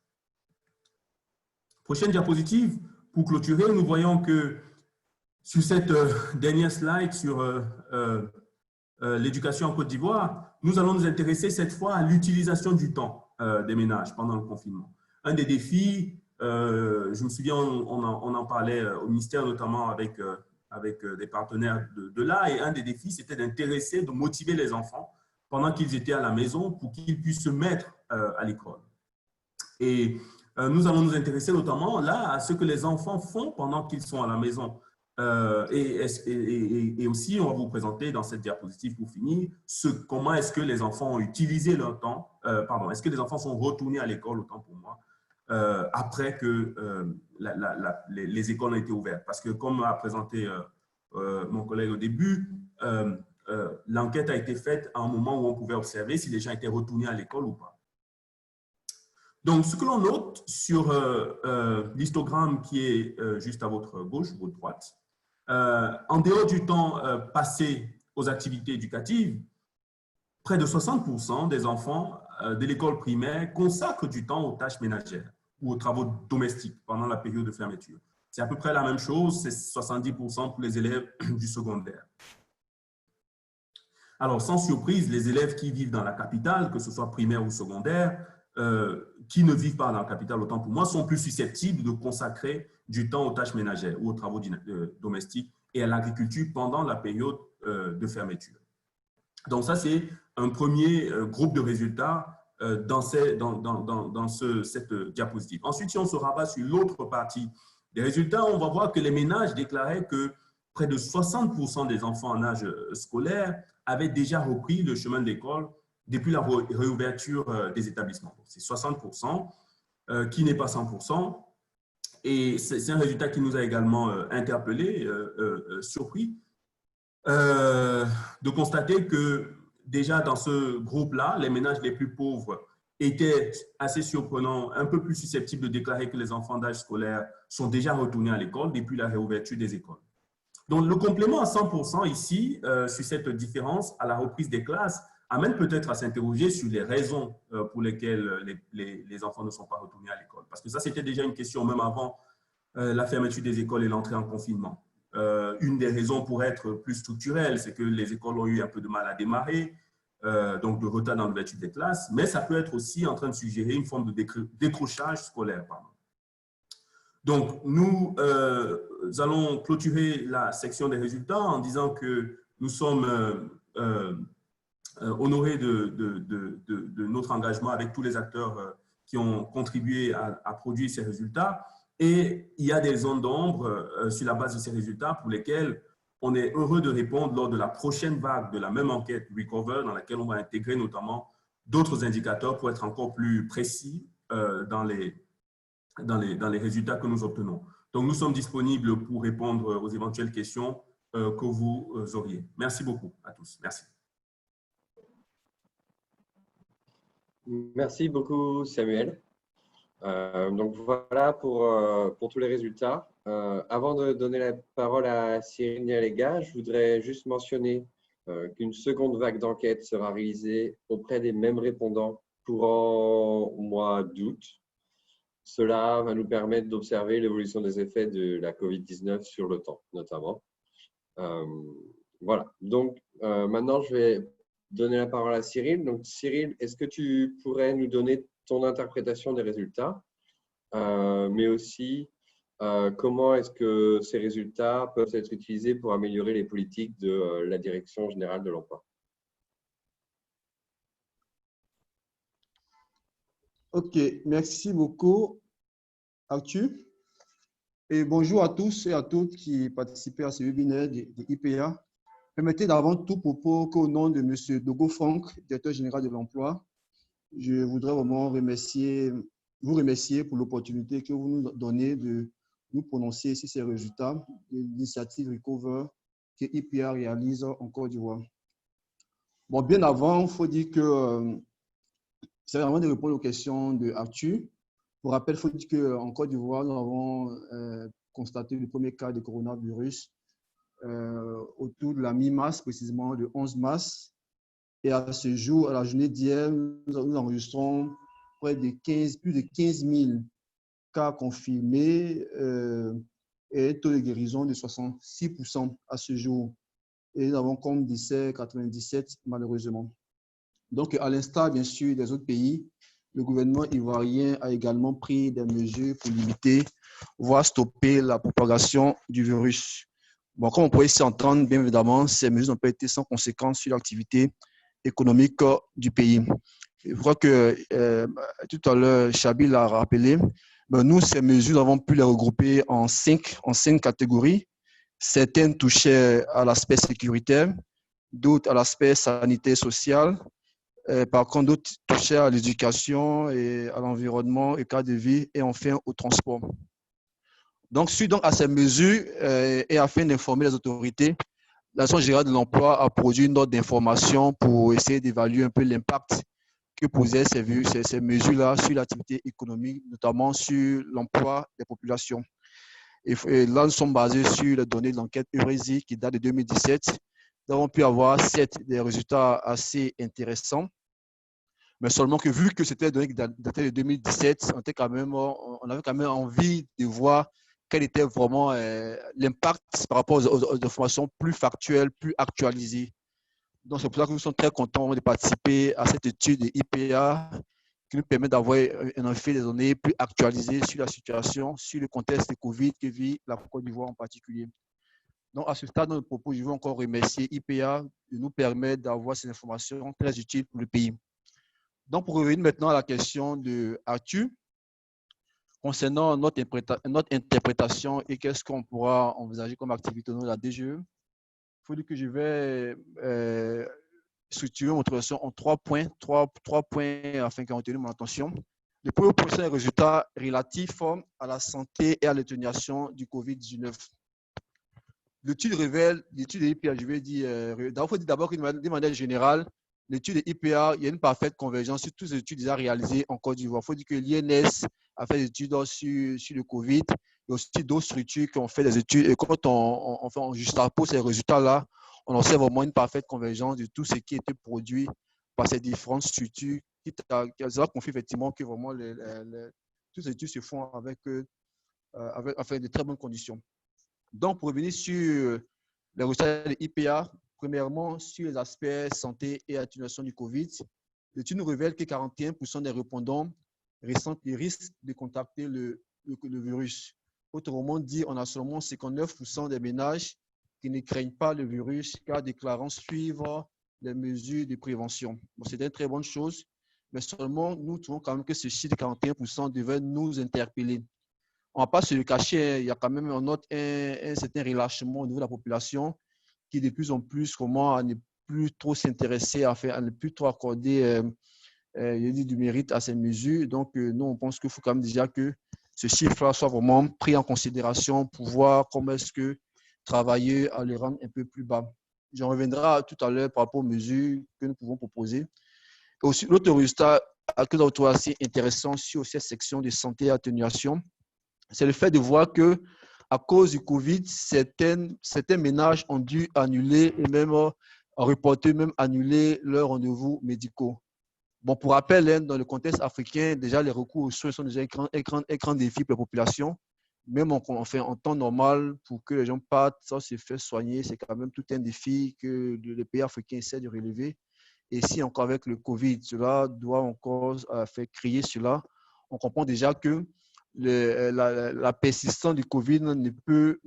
Prochaine diapositive, pour clôturer, nous voyons que sur cette dernière slide sur l'éducation en Côte d'Ivoire, nous allons nous intéresser cette fois à l'utilisation du temps des ménages pendant le confinement. Un des défis, je me souviens, on en parlait au ministère, notamment avec des partenaires de là, et un des défis, c'était d'intéresser, de motiver les enfants pendant qu'ils étaient à la maison pour qu'ils puissent se mettre à l'école. Et nous allons nous intéresser notamment là à ce que les enfants font pendant qu'ils sont à la maison. Et aussi, on va vous présenter dans cette diapositive pour finir comment est-ce que les enfants ont utilisé leur temps, est-ce que les enfants sont retournés à l'école, autant pour moi, après que les écoles ont été ouvertes. Parce que comme a présenté mon collègue au début, l'enquête a été faite à un moment où on pouvait observer si les gens étaient retournés à l'école ou pas. Donc, ce que l'on note sur l'histogramme qui est juste à votre gauche, votre droite, en dehors du temps passé aux activités éducatives, près de 60% des enfants de l'école primaire consacrent du temps aux tâches ménagères ou aux travaux domestiques pendant la période de fermeture. C'est à peu près la même chose, c'est 70% pour les élèves du secondaire. Alors, sans surprise, les élèves qui vivent dans la capitale, que ce soit primaire ou secondaire, qui ne vivent pas dans la capitale, autant pour moi, sont plus susceptibles de consacrer du temps aux tâches ménagères ou aux travaux domestiques et à l'agriculture pendant la période de fermeture. Donc ça, c'est un premier groupe de résultats dans cette diapositive. Ensuite, si on se rabat sur l'autre partie des résultats, on va voir que les ménages déclaraient que près de 60% des enfants en âge scolaire avaient déjà repris le chemin de l'école depuis la réouverture des établissements. C'est 60%, qui n'est pas 100%. Et c'est un résultat qui nous a également interpellés, surpris, de constater que déjà dans ce groupe-là, les ménages les plus pauvres étaient assez surprenants, un peu plus susceptibles de déclarer que les enfants d'âge scolaire sont déjà retournés à l'école depuis la réouverture des écoles. Donc, le complément à 100% ici, sur cette différence à la reprise des classes, amène peut-être à s'interroger sur les raisons pour lesquelles les enfants ne sont pas retournés à l'école. Parce que ça, c'était déjà une question même avant la fermeture des écoles et l'entrée en confinement. Une des raisons pourrait être plus structurelle, c'est que les écoles ont eu un peu de mal à démarrer, donc de retard dans l'ouverture des classes, mais ça peut être aussi en train de suggérer une forme de décrochage scolaire. Pardon. Donc, nous allons clôturer la section des résultats en disant que nous sommes honorés de notre engagement avec tous les acteurs qui ont contribué à produire ces résultats. Et il y a des zones d'ombre sur la base de ces résultats pour lesquelles on est heureux de répondre lors de la prochaine vague de la même enquête Recover, dans laquelle on va intégrer notamment d'autres indicateurs pour être encore plus précis dans les résultats que nous obtenons. Donc, nous sommes disponibles pour répondre aux éventuelles questions que vous auriez. Merci beaucoup à tous. Merci. Merci beaucoup, Samuel. Donc voilà pour tous les résultats. Avant de donner la parole à Cyril et à les gars, je voudrais juste mentionner qu'une seconde vague d'enquête sera réalisée auprès des mêmes répondants courant mois d'août. Cela va nous permettre d'observer l'évolution des effets de la COVID-19 sur le temps, notamment. Voilà. Donc maintenant, je vais donner la parole à Cyril. Donc Cyril, est-ce que tu pourrais nous donner ton interprétation des résultats, mais aussi comment est-ce que ces résultats peuvent être utilisés pour améliorer les politiques de la Direction générale de l'emploi? Ok, merci beaucoup, Arthur. Et bonjour à tous et à toutes qui participaient à ce webinaire de IPA. Permettez d'avant tout propos qu'au nom de M. Dogo Frank, directeur général de l'emploi, je voudrais vraiment vous remercier pour l'opportunité que vous nous donnez de nous prononcer sur ces résultats de l'initiative Recover que IPA réalise en Côte d'Ivoire. Bon, bien avant, il faut dire que c'est vraiment de répondre aux questions de Arthur. Pour rappel, il faut dire qu'en Côte d'Ivoire, nous avons constaté le premier cas de coronavirus autour de la mi-mars, précisément le 11 mars. Et à ce jour, à la journée d'hier, nous enregistrons plus de 15 000 cas confirmés et un taux de guérison de 66% à ce jour. Et nous avons comme décès 97 malheureusement. Donc, à l'instar, bien sûr, des autres pays, le gouvernement ivoirien a également pris des mesures pour limiter, voire stopper la propagation du virus. Bon, comme on pourrait s'y entendre, bien évidemment, ces mesures n'ont pas été sans conséquence sur l'activité économique du pays. Je crois que tout à l'heure, Chabi l'a rappelé, mais nous, ces mesures, nous avons pu les regrouper en cinq catégories. Certaines touchaient à l'aspect sécuritaire, d'autres à l'aspect sanitaire et social. Par contre, d'autres touchaient à l'éducation et à l'environnement et cadre de vie, et enfin au transport. Donc, suite donc à ces mesures et afin d'informer les autorités, la Direction générale de l'emploi a produit une note d'information pour essayer d'évaluer un peu l'impact que posaient ces mesures-là sur l'activité économique, notamment sur l'emploi des populations. Et là, nous sommes basés sur les données de l'enquête Eurésie qui date de 2017. Nous avons pu avoir des résultats assez intéressants, mais seulement que vu que c'était des données qui dataient de 2017, on avait quand même envie de voir quel était vraiment l'impact par rapport aux informations plus factuelles, plus actualisées. Donc, c'est pour ça que nous sommes très contents de participer à cette étude de IPA qui nous permet d'avoir en effet des données plus actualisées sur la situation, sur le contexte de Covid que vit la Côte d'Ivoire en particulier. Donc, à ce stade de notre propos, je veux encore remercier IPA de nous permettre d'avoir ces informations très utiles pour le pays. Donc, pour revenir maintenant à la question de Arthur, concernant notre interprétation et qu'est-ce qu'on pourra envisager comme activité au niveau de la DGE, il faut dire que je vais structurer mon intervention en trois points afin qu'ils retenir mon attention. Le premier point, c'est les résultats relatifs à la santé et à l'atténuation du COVID-19. L'étude révèle, l'étude de l'IPA, je vais dire, il faut dire d'abord de manière générale, l'étude de l'IPA, il y a une parfaite convergence sur toutes les études déjà réalisées en Côte d'Ivoire. Il faut dire que l'INS a fait des études sur le COVID. Il y a aussi d'autres structures qui ont fait des études. Et quand on justapose ces résultats-là, on observe vraiment une parfaite convergence de tout ce qui a été produit par ces différentes structures qui confient effectivement que vraiment toutes les études se font avec de très bonnes conditions. Donc, pour revenir sur les résultats de l'IPA, premièrement, sur les aspects santé et atténuation du COVID, l'étude nous révèle que 41% des répondants ressentent les risques de contracter le virus. Autrement dit, on a seulement 59% des ménages qui ne craignent pas le virus car déclarant suivre les mesures de prévention. Bon, c'est une très bonne chose, mais seulement nous trouvons quand même que ce chiffre de 41% devait nous interpeller. On ne va pas se le cacher, il y a quand même un certain relâchement au niveau de la population qui de plus en plus commence à ne plus trop s'intéresser, à ne plus trop accorder du mérite à ces mesures. Donc, nous, on pense qu'il faut quand même déjà que ce chiffre-là soit vraiment pris en considération pour voir comment est-ce que travailler à les rendre un peu plus bas. J'en reviendrai tout à l'heure par rapport aux mesures que nous pouvons proposer. Et aussi, l'autre résultat que nous avons assez intéressant sur cette section de santé et atténuation, c'est le fait de voir que à cause du Covid, certains ménages ont dû annuler et même reporter, même annuler leurs rendez-vous médicaux. Bon, pour rappel, dans le contexte africain, déjà les recours aux soins sont déjà un grand défi pour la population. Même en temps normal, pour que les gens partent sans se faire soigner, c'est quand même tout un défi que les pays africains essaient de relever. Et si encore avec le Covid, cela doit encore faire crier cela, on comprend déjà que la persistance du Covid ne peut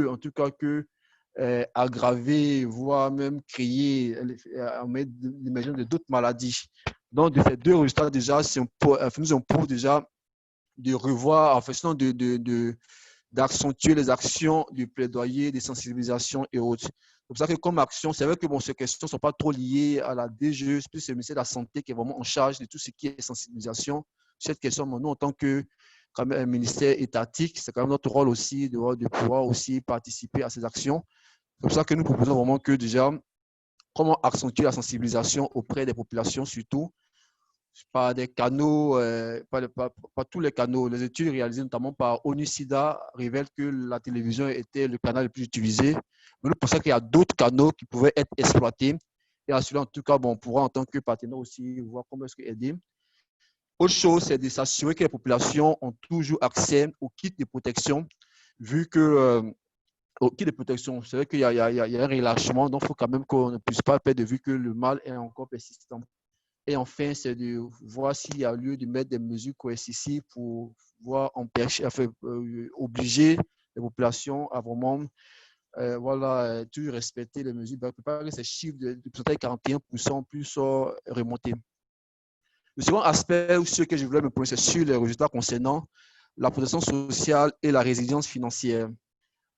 en tout cas que aggraver, voire même créer l'émergence de d'autres maladies. Donc, de ces deux résultats, déjà, nous imposent déjà de revoir, en faisant d'accentuer les actions du plaidoyer, des sensibilisations et autres. C'est pour ça que comme action, c'est vrai que ces questions ne sont pas trop liées à la DGE, c'est plus le ministère de la Santé qui est vraiment en charge de tout ce qui est sensibilisation. Cette question, nous, en tant que comme un ministère étatique, c'est quand même notre rôle aussi de pouvoir aussi participer à ces actions. C'est pour ça que nous proposons vraiment que déjà, comment accentuer la sensibilisation auprès des populations, surtout par des canaux, pas tous les canaux. Les études réalisées notamment par ONU-SIDA révèlent que la télévision était le canal le plus utilisé. Mais nous pensons qu'il y a d'autres canaux qui pouvaient être exploités. Et à cela, en tout cas, on pourra en tant que partenaire aussi voir comment est-ce qu'aider. Autre chose, c'est de s'assurer que les populations ont toujours accès aux kits de protection, vu que au kit de protection, c'est vrai qu'il y a un relâchement, donc il faut quand même qu'on ne puisse pas perdre de vue que le mal est encore persistant. Et enfin, c'est de voir s'il y a lieu de mettre des mesures coercitives pour voir obliger les populations à vraiment toujours respecter les mesures. Pour pas que ces chiffres de pourcentage 41% puissent remonter. Le second aspect, ce que je voulais me prononcer, c'est sur les résultats concernant la protection sociale et la résilience financière.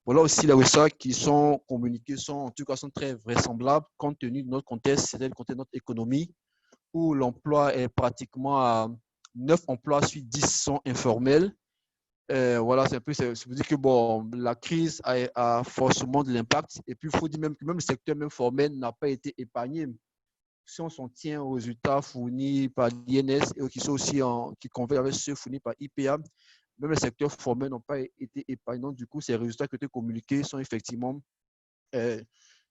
Voilà aussi les résultats qui sont communiqués, en tout cas, sont très vraisemblables compte tenu de notre contexte, c'est-à-dire le contexte de notre économie, où l'emploi est pratiquement à 9 emplois sur 10 sont informels. Voilà, c'est un peu, ça veut dire que bon, la crise a forcément de l'impact. Et puis, il faut dire même que même le secteur même formel n'a pas été épargné. Si on s'en tient aux résultats fournis par l'INS et qui sont aussi qui convergent avec ceux fournis par IPA, même les secteurs formels n'ont pas été épargnés. Donc, du coup, ces résultats qui ont été communiqués sont effectivement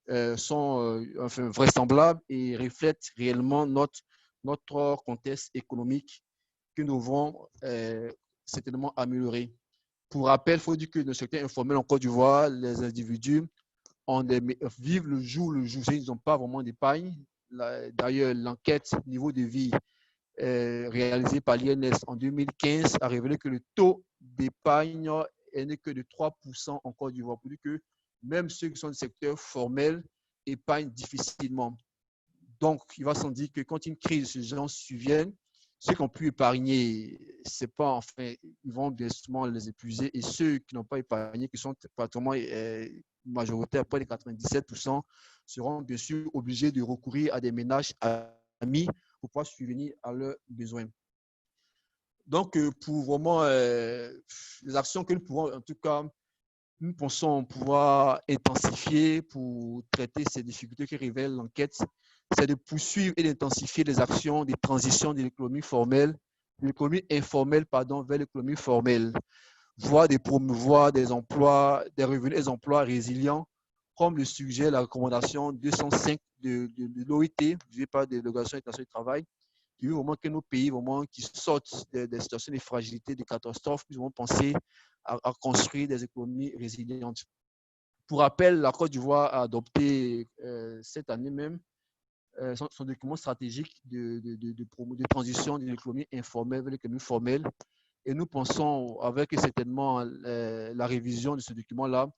vraisemblables et reflètent réellement notre contexte économique que nous devons certainement améliorer. Pour rappel, il faut dire que dans le secteur informel en Côte d'Ivoire, les individus vivent le jour, ils n'ont pas vraiment d'épargne. D'ailleurs, l'enquête niveau de vie réalisée par l'INS en 2015 a révélé que le taux d'épargne n'est que de 3% en Côte d'Ivoire. Pour dire que même ceux qui sont du secteur formel épargnent difficilement. Donc, il va sans dire que quand une crise de ce genre survient, ceux qui ont pu épargner, c'est pas, enfin, ils vont bien souvent les épuiser. Et ceux qui n'ont pas épargné, qui sont pratiquement majoritaires, près de 97%, seront bien sûr obligés de recourir à des ménages amis pour pouvoir subvenir à leurs besoins. Donc, pour vraiment les actions que nous pouvons, en tout cas, nous pensons pouvoir intensifier pour traiter ces difficultés que révèle l'enquête, c'est de poursuivre et d'intensifier les actions de transition de l'économie informelle vers l'économie formelle, voire de promouvoir des revenus, des emplois résilients, comme le suggère la recommandation 205 de l'OIT, visée par des délégations internationales du travail, qui veut vraiment que nos pays vraiment, qui sortent des situations de fragilité, de catastrophes, puissent vraiment penser à construire des économies résilientes. Pour rappel, la Côte d'Ivoire a adopté cette année même son document stratégique de transition de l'économie informelle vers l'économie formelle. Et nous pensons, avec certainement la révision de ce document-là,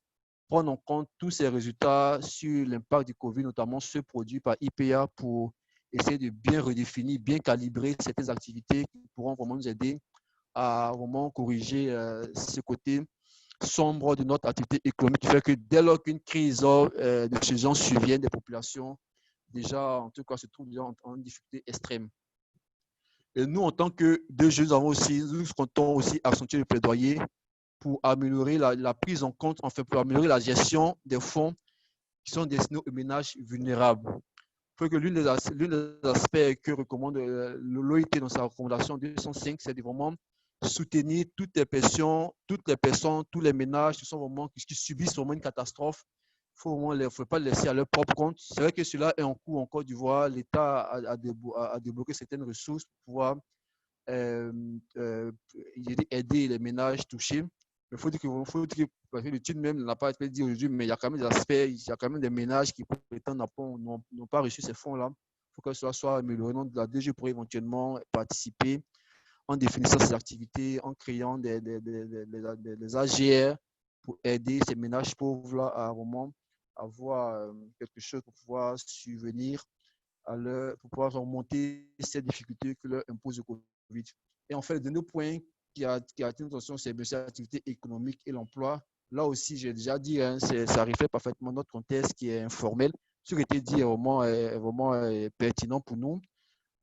prendre en compte tous ces résultats sur l'impact du Covid, notamment ceux produits par IPA, pour essayer de bien redéfinir, bien calibrer certaines activités qui pourront vraiment nous aider à vraiment corriger ce côté sombre de notre activité économique, qui fait que dès lors qu'une crise de ce genre survient, des populations déjà, en tout cas, se trouvent déjà en difficulté extrême. Et nous, en tant que deux jeunes, nous comptons aussi accentuer le plaidoyer pour améliorer la prise en compte, enfin pour améliorer la gestion des fonds qui sont destinés aux ménages vulnérables. Il faut que l'un des aspects que recommande l'OIT dans sa recommandation 205, c'est de vraiment soutenir toutes les personnes, tous les ménages qui subissent vraiment une catastrophe. Il ne faut pas les laisser à leur propre compte. C'est vrai que cela est en cours en Côte d'Ivoire. L'État a débloqué certaines ressources pour pouvoir aider les ménages touchés. Il faut dire que parce que l'étude même n'a pas été dit aujourd'hui, mais il y a quand même des aspects, il y a quand même des ménages qui n'ont pas reçu ces fonds-là. Il faut que cela soit amélioré. Donc, la DG pourrait éventuellement participer en définissant ces activités, en créant des AGR pour aider ces ménages pauvres-là à vraiment avoir quelque chose pour pouvoir subvenir pour pouvoir remonter ces difficultés que leur impose le Covid. Et en fait, de nos points qui a attiré notre attention, c'est l'activité économique et l'emploi. Là aussi, j'ai déjà dit, ça reflète parfaitement notre contexte qui est informel. Ce qui a été dit est vraiment pertinent pour nous.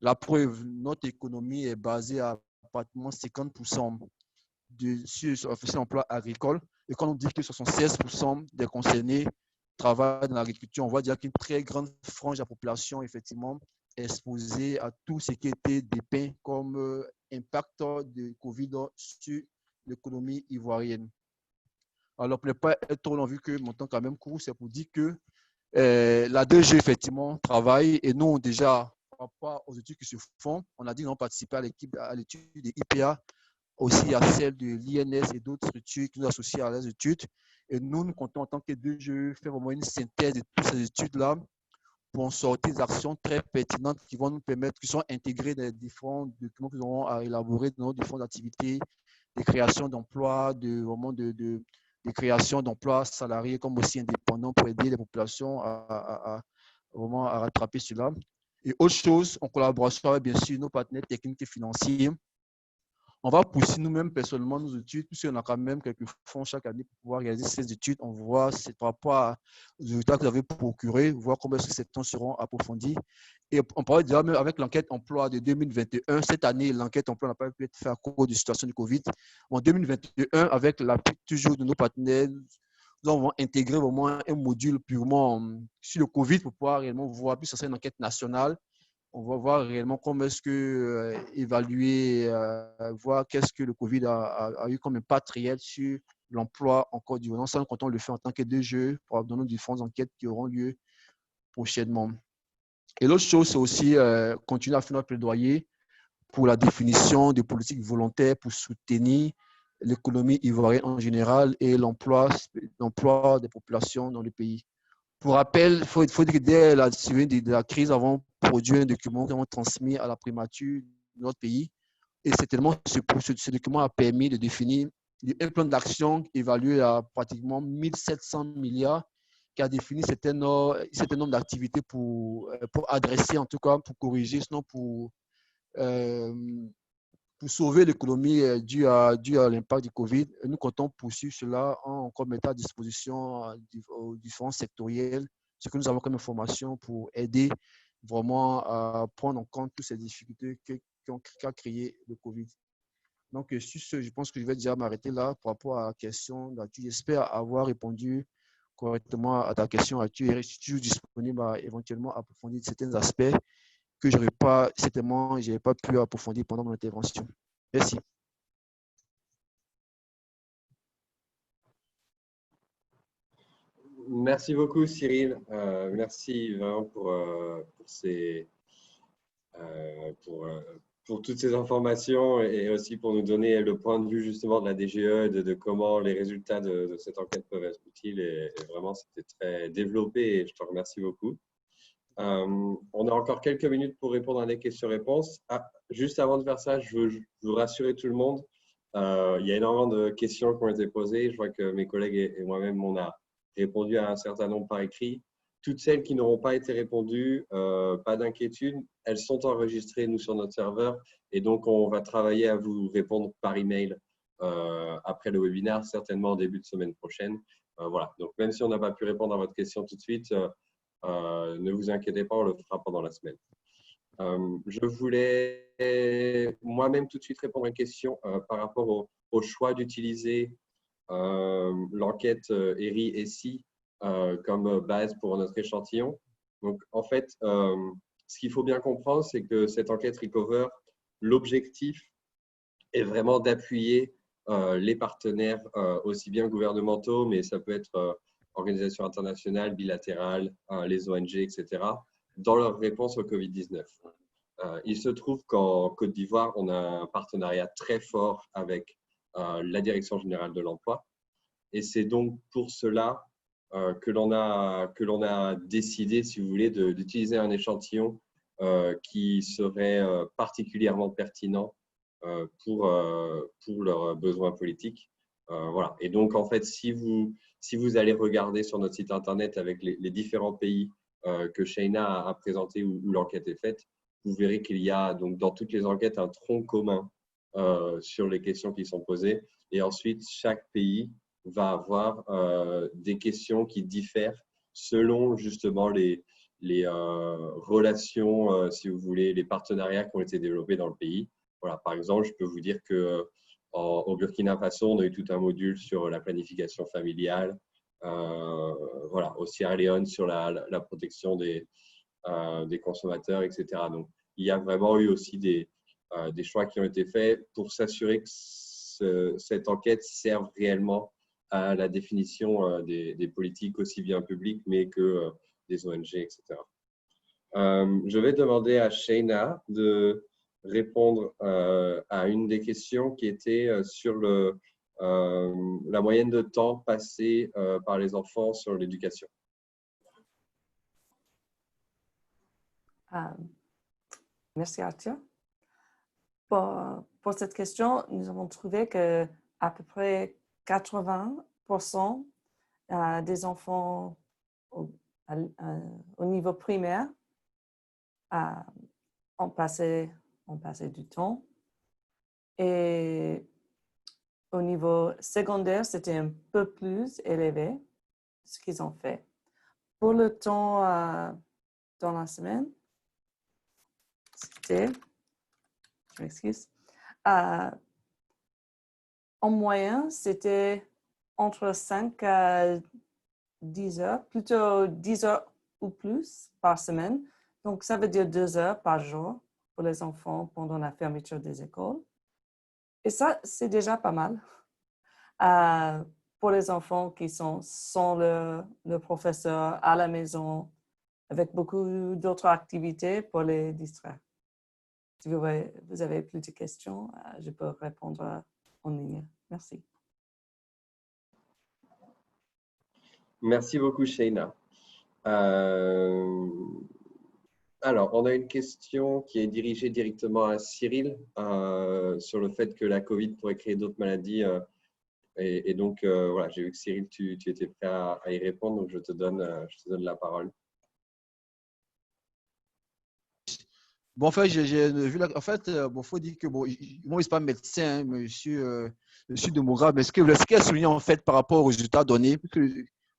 La preuve, notre économie est basée à pratiquement 50% sur l'emploi agricole. Et quand on dit que 76% des concernés travaillent dans l'agriculture, on voit dire qu'une très grande frange de la population, effectivement, est exposée à tout ce qui était dépeint comme impact de Covid sur l'économie ivoirienne. Alors, pour ne pas être trop long, vu que mon temps est quand même court, c'est pour dire que la 2G, effectivement, travaille et nous, déjà, par rapport aux études qui se font, on a dit non participer à l'étude de IPA, aussi à celle de l'INS et d'autres structures qui nous associent à les études. Et nous comptons en tant que 2G faire vraiment une synthèse de toutes ces études-là pour en sortir des actions très pertinentes qui vont nous permettre, qui sont intégrées dans les différents documents que nous aurons à élaborer dans nos différentes activités, des créations d'emplois, des créations d'emplois salariés comme aussi indépendants pour aider les populations vraiment à rattraper cela. Et autre chose, en collaboration avec bien sûr nos partenaires techniques et financiers, on va pousser nous-mêmes personnellement nos études, puisqu'on a quand même quelques fonds chaque année pour pouvoir réaliser ces études. On voit par rapport aux résultats que vous avez procurés, voir comment est-ce que ces temps seront approfondis. Et on parlait déjà même avec l'enquête emploi de 2021. Cette année, l'enquête emploi n'a pas pu être faite à cause de la situation du Covid. En 2021, avec l'appui toujours de nos partenaires, nous avons intégré vraiment un module purement sur le Covid pour pouvoir réellement voir, puis ça serait une enquête nationale. On va voir réellement comment est-ce que évaluer, voir qu'est-ce que le Covid a eu comme impact réel sur l'emploi en Côte d'Ivoire. Ça, quand on le fait en tant que 2G, pour donner différentes enquêtes qui auront lieu prochainement. Et l'autre chose, c'est aussi continuer à faire notre plaidoyer pour la définition de politiques volontaires pour soutenir l'économie ivoirienne en général et l'emploi des populations dans le pays. Pour rappel, il faut dire que dès la survenue de la crise, nous avons produit un document que nous avons transmis à la primature de notre pays. Et certainement, ce document a permis de définir un plan d'action évalué à pratiquement 1700 milliards, qui a défini certain nombre d'activités pour adresser, en tout cas, pour corriger, sinon pour sauver l'économie due à l'impact du Covid. Nous comptons poursuivre cela en encore mettant à disposition aux différents sectoriels ce que nous avons comme information pour aider vraiment à prendre en compte toutes ces difficultés qu'a créé le Covid. Donc, sur ce, je pense que je vais déjà m'arrêter là par rapport à la question d'Arthur. J'espère avoir répondu correctement à ta question, Arthur. Je suis toujours disponible à éventuellement approfondir certains aspects que je n'avais pas pu approfondir pendant mon intervention. Merci. Merci beaucoup, Cyril. Merci vraiment pour, pour toutes ces informations et aussi pour nous donner le point de vue justement de la DGE, de comment les résultats de cette enquête peuvent être utiles. Et vraiment, c'était très développé et je te remercie beaucoup. On a encore quelques minutes pour répondre à des questions-réponses. Juste avant de faire ça, je veux rassurer tout le monde. Il y a énormément de questions qui ont été posées. Je vois que mes collègues et moi-même, on a répondu à un certain nombre par écrit. Toutes celles qui n'auront pas été répondues, pas d'inquiétude, elles sont enregistrées, nous, sur notre serveur. Et donc, on va travailler à vous répondre par email après le webinaire, certainement en début de semaine prochaine. Voilà. Donc, même si on n'a pas pu répondre à votre question tout de suite, ne vous inquiétez pas, on le fera pendant la semaine. Je voulais moi-même tout de suite répondre à une question par rapport au choix d'utiliser l'enquête ERI-ESI comme base pour notre échantillon. Donc, en fait, ce qu'il faut bien comprendre, c'est que cette enquête Recover, l'objectif est vraiment d'appuyer les partenaires, aussi bien gouvernementaux, mais ça peut être organisations internationales, bilatérales, les ONG, etc., dans leur réponse au Covid-19. Il se trouve qu'en Côte d'Ivoire, on a un partenariat très fort avec la Direction générale de l'emploi. Et c'est donc pour cela que l'on a décidé, si vous voulez, d'utiliser un échantillon qui serait particulièrement pertinent pour leurs besoins politiques. Voilà. Et donc, en fait, si vous allez regarder sur notre site internet avec les différents pays que Shayna a présenté où l'enquête est faite, vous verrez qu'il y a donc dans toutes les enquêtes un tronc commun sur les questions qui sont posées. Et ensuite, chaque pays va avoir des questions qui diffèrent selon justement les relations, si vous voulez, les partenariats qui ont été développés dans le pays. Voilà, par exemple, je peux vous dire que au Burkina Faso, on a eu tout un module sur la planification familiale. Voilà, au Sierra Leone sur la protection des consommateurs, etc. Donc, il y a vraiment eu aussi des choix qui ont été faits pour s'assurer que cette enquête serve réellement à la définition des politiques aussi bien publiques, mais que des ONG, etc. Je vais demander à Shayna de répondre à une des questions qui était sur la moyenne de temps passé par les enfants sur l'éducation. Merci Arthur. Pour cette question, nous avons trouvé que à peu près 80% des enfants au niveau primaire ont passé du temps. Et au niveau secondaire, c'était un peu plus élevé ce qu'ils ont fait. Pour le temps dans la semaine, c'était, je m'excuse, en moyenne, c'était entre 5 à 10 heures, plutôt 10 heures ou plus par semaine. Donc, ça veut dire 2 heures par jour pour les enfants pendant la fermeture des écoles. Et ça, c'est déjà pas mal pour les enfants qui sont sans le professeur à la maison, avec beaucoup d'autres activités pour les distraire. Si vous avez plus de questions, je peux répondre en ligne. Merci. Merci beaucoup, Shayna. Alors, on a une question qui est dirigée directement à Cyril sur le fait que la COVID pourrait créer d'autres maladies. Et donc, voilà, j'ai vu que Cyril, tu étais prêt à y répondre, donc je te donne la parole. Bon, en fait, j'ai vu en fait, bon, faut dire que bon, moi, je ne suis pas médecin, hein, monsieur Demographe, mais ce qu'il a souligné en fait par rapport aux résultats donnés,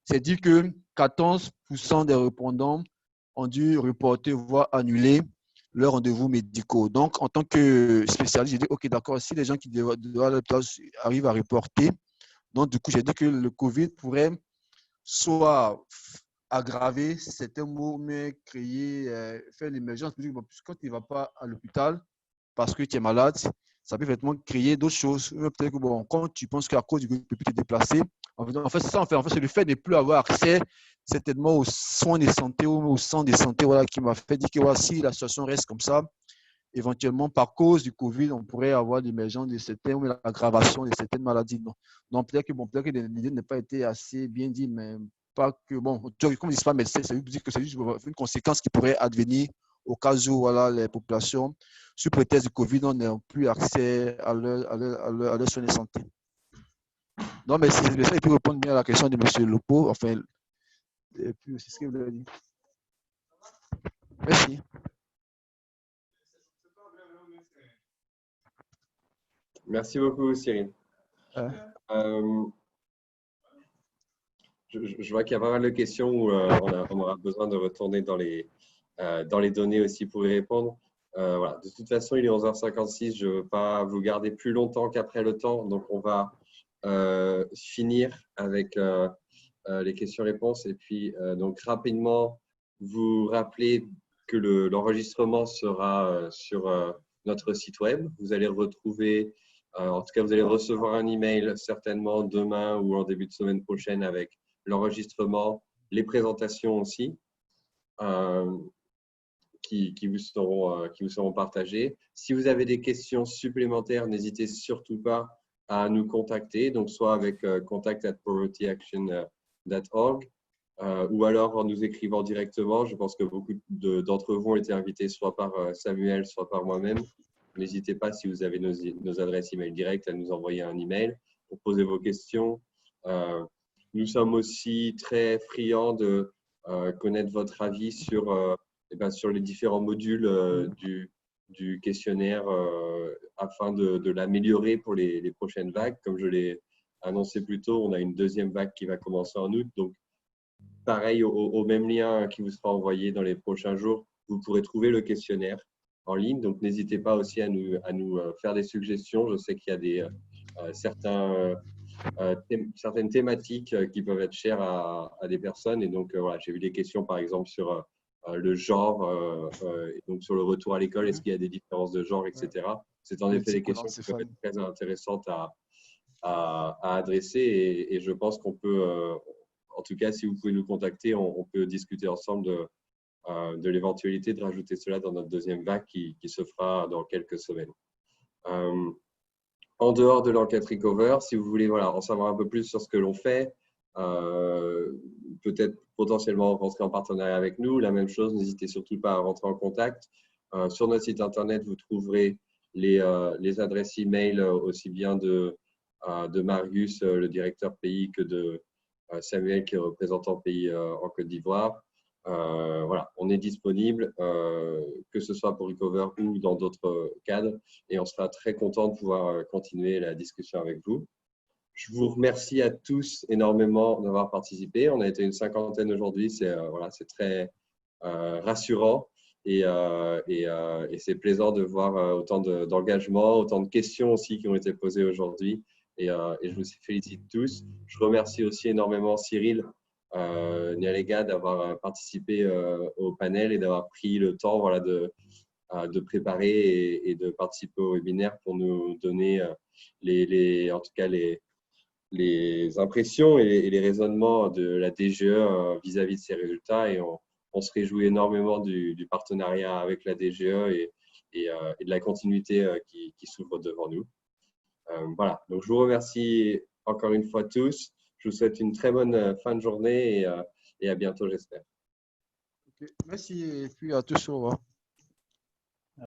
c'est dit que 14% des répondants ont dû reporter, voire annuler leurs rendez-vous médicaux. Donc, en tant que spécialiste, j'ai dit, OK, d'accord, si les gens qui arrivent à reporter, donc du coup, j'ai dit que le COVID pourrait soit aggraver certains maux, mais créer, faire l'émergence. Quand tu ne vas pas à l'hôpital parce que tu es malade, ça peut effectivement créer d'autres choses. Peut-être que bon, quand tu penses qu'à cause du COVID, tu ne peux plus te déplacer, En fait, c'est ça, en fait, c'est le fait de ne plus avoir accès certainement aux soins de santé ou aux centres de santé, voilà, qui m'a fait dire que voilà, si la situation reste comme ça, éventuellement, par cause du Covid, on pourrait avoir l'émergence de certaines ou l'aggravation de certaines maladies. Donc peut-être que l'idée n'a pas été assez bien dit, mais pas que, bon, comme je ne suis pas médecin, ça veut dire que c'est juste une conséquence qui pourrait advenir au cas où voilà, les populations, sous prétexte du Covid, n'ont plus accès à leurs soins de santé. Non, mais c'est ça, il peut répondre bien à la question de M. Lopo. Enfin, et puis, c'est ce que vous avez dit. Merci. Merci beaucoup, Cyril. Je vois qu'il y a pas mal de questions où on aura besoin de retourner dans les données aussi pour y répondre. Voilà. De toute façon, il est 11h56. Je ne veux pas vous garder plus longtemps qu'après le temps. Donc, on va finir avec les questions-réponses. Et puis, donc, rapidement, vous rappeler que l'enregistrement sera sur notre site web. Vous allez retrouver, en tout cas, vous allez recevoir un email certainement demain ou en début de semaine prochaine avec l'enregistrement, les présentations aussi qui vous seront partagées. Si vous avez des questions supplémentaires, n'hésitez surtout pas à nous contacter, donc soit avec contact@povertyaction.org ou alors en nous écrivant directement. Je pense que beaucoup d'entre vous ont été invités soit par Samuel, soit par moi-même. N'hésitez pas, si vous avez nos adresses email directes, à nous envoyer un email pour poser vos questions. Nous sommes aussi très friands de connaître votre avis sur les différents modules du questionnaire afin de l'améliorer pour les prochaines vagues. Comme je l'ai annoncé plus tôt, on a une deuxième vague qui va commencer en août. Donc, pareil, au même lien qui vous sera envoyé dans les prochains jours, vous pourrez trouver le questionnaire en ligne. Donc, n'hésitez pas aussi à nous faire des suggestions. Je sais qu'il y a certaines thématiques qui peuvent être chères à des personnes. Et donc, voilà, j'ai vu des questions, par exemple, sur le genre, et donc sur le retour à l'école, est-ce qu'il y a des différences de genre, etc. C'est en effet des questions qui peuvent être très intéressantes à adresser. Et je pense qu'on peut, en tout cas, si vous pouvez nous contacter, on peut discuter ensemble de l'éventualité de rajouter cela dans notre deuxième vague qui se fera dans quelques semaines. En dehors de l'enquête Recover, si vous voulez en savoir un peu plus sur ce que l'on fait, peut-être potentiellement rentrer en partenariat avec nous. La même chose, n'hésitez surtout pas à rentrer en contact. Sur notre site internet, vous trouverez les adresses email aussi bien de Marius, le directeur pays, que de Samuel, qui est représentant pays en Côte d'Ivoire. Voilà, on est disponible, que ce soit pour Recover ou dans d'autres cadres, et on sera très content de pouvoir continuer la discussion avec vous. Je vous remercie à tous énormément d'avoir participé. On a été une 50aine aujourd'hui, c'est très rassurant et c'est plaisant de voir autant d'engagement, autant de questions aussi qui ont été posées aujourd'hui, et je vous félicite tous. Je remercie aussi énormément Cyril Nialega d'avoir participé au panel et d'avoir pris le temps de préparer et de participer au webinaire pour nous donner en tout cas les impressions et les raisonnements de la DGE vis-à-vis de ces résultats. Et on se réjouit énormément du partenariat avec la DGE et de la continuité qui s'ouvre devant nous. Voilà, donc je vous remercie encore une fois tous. Je vous souhaite une très bonne fin de journée et à bientôt, j'espère. Merci et puis à tous. Au revoir.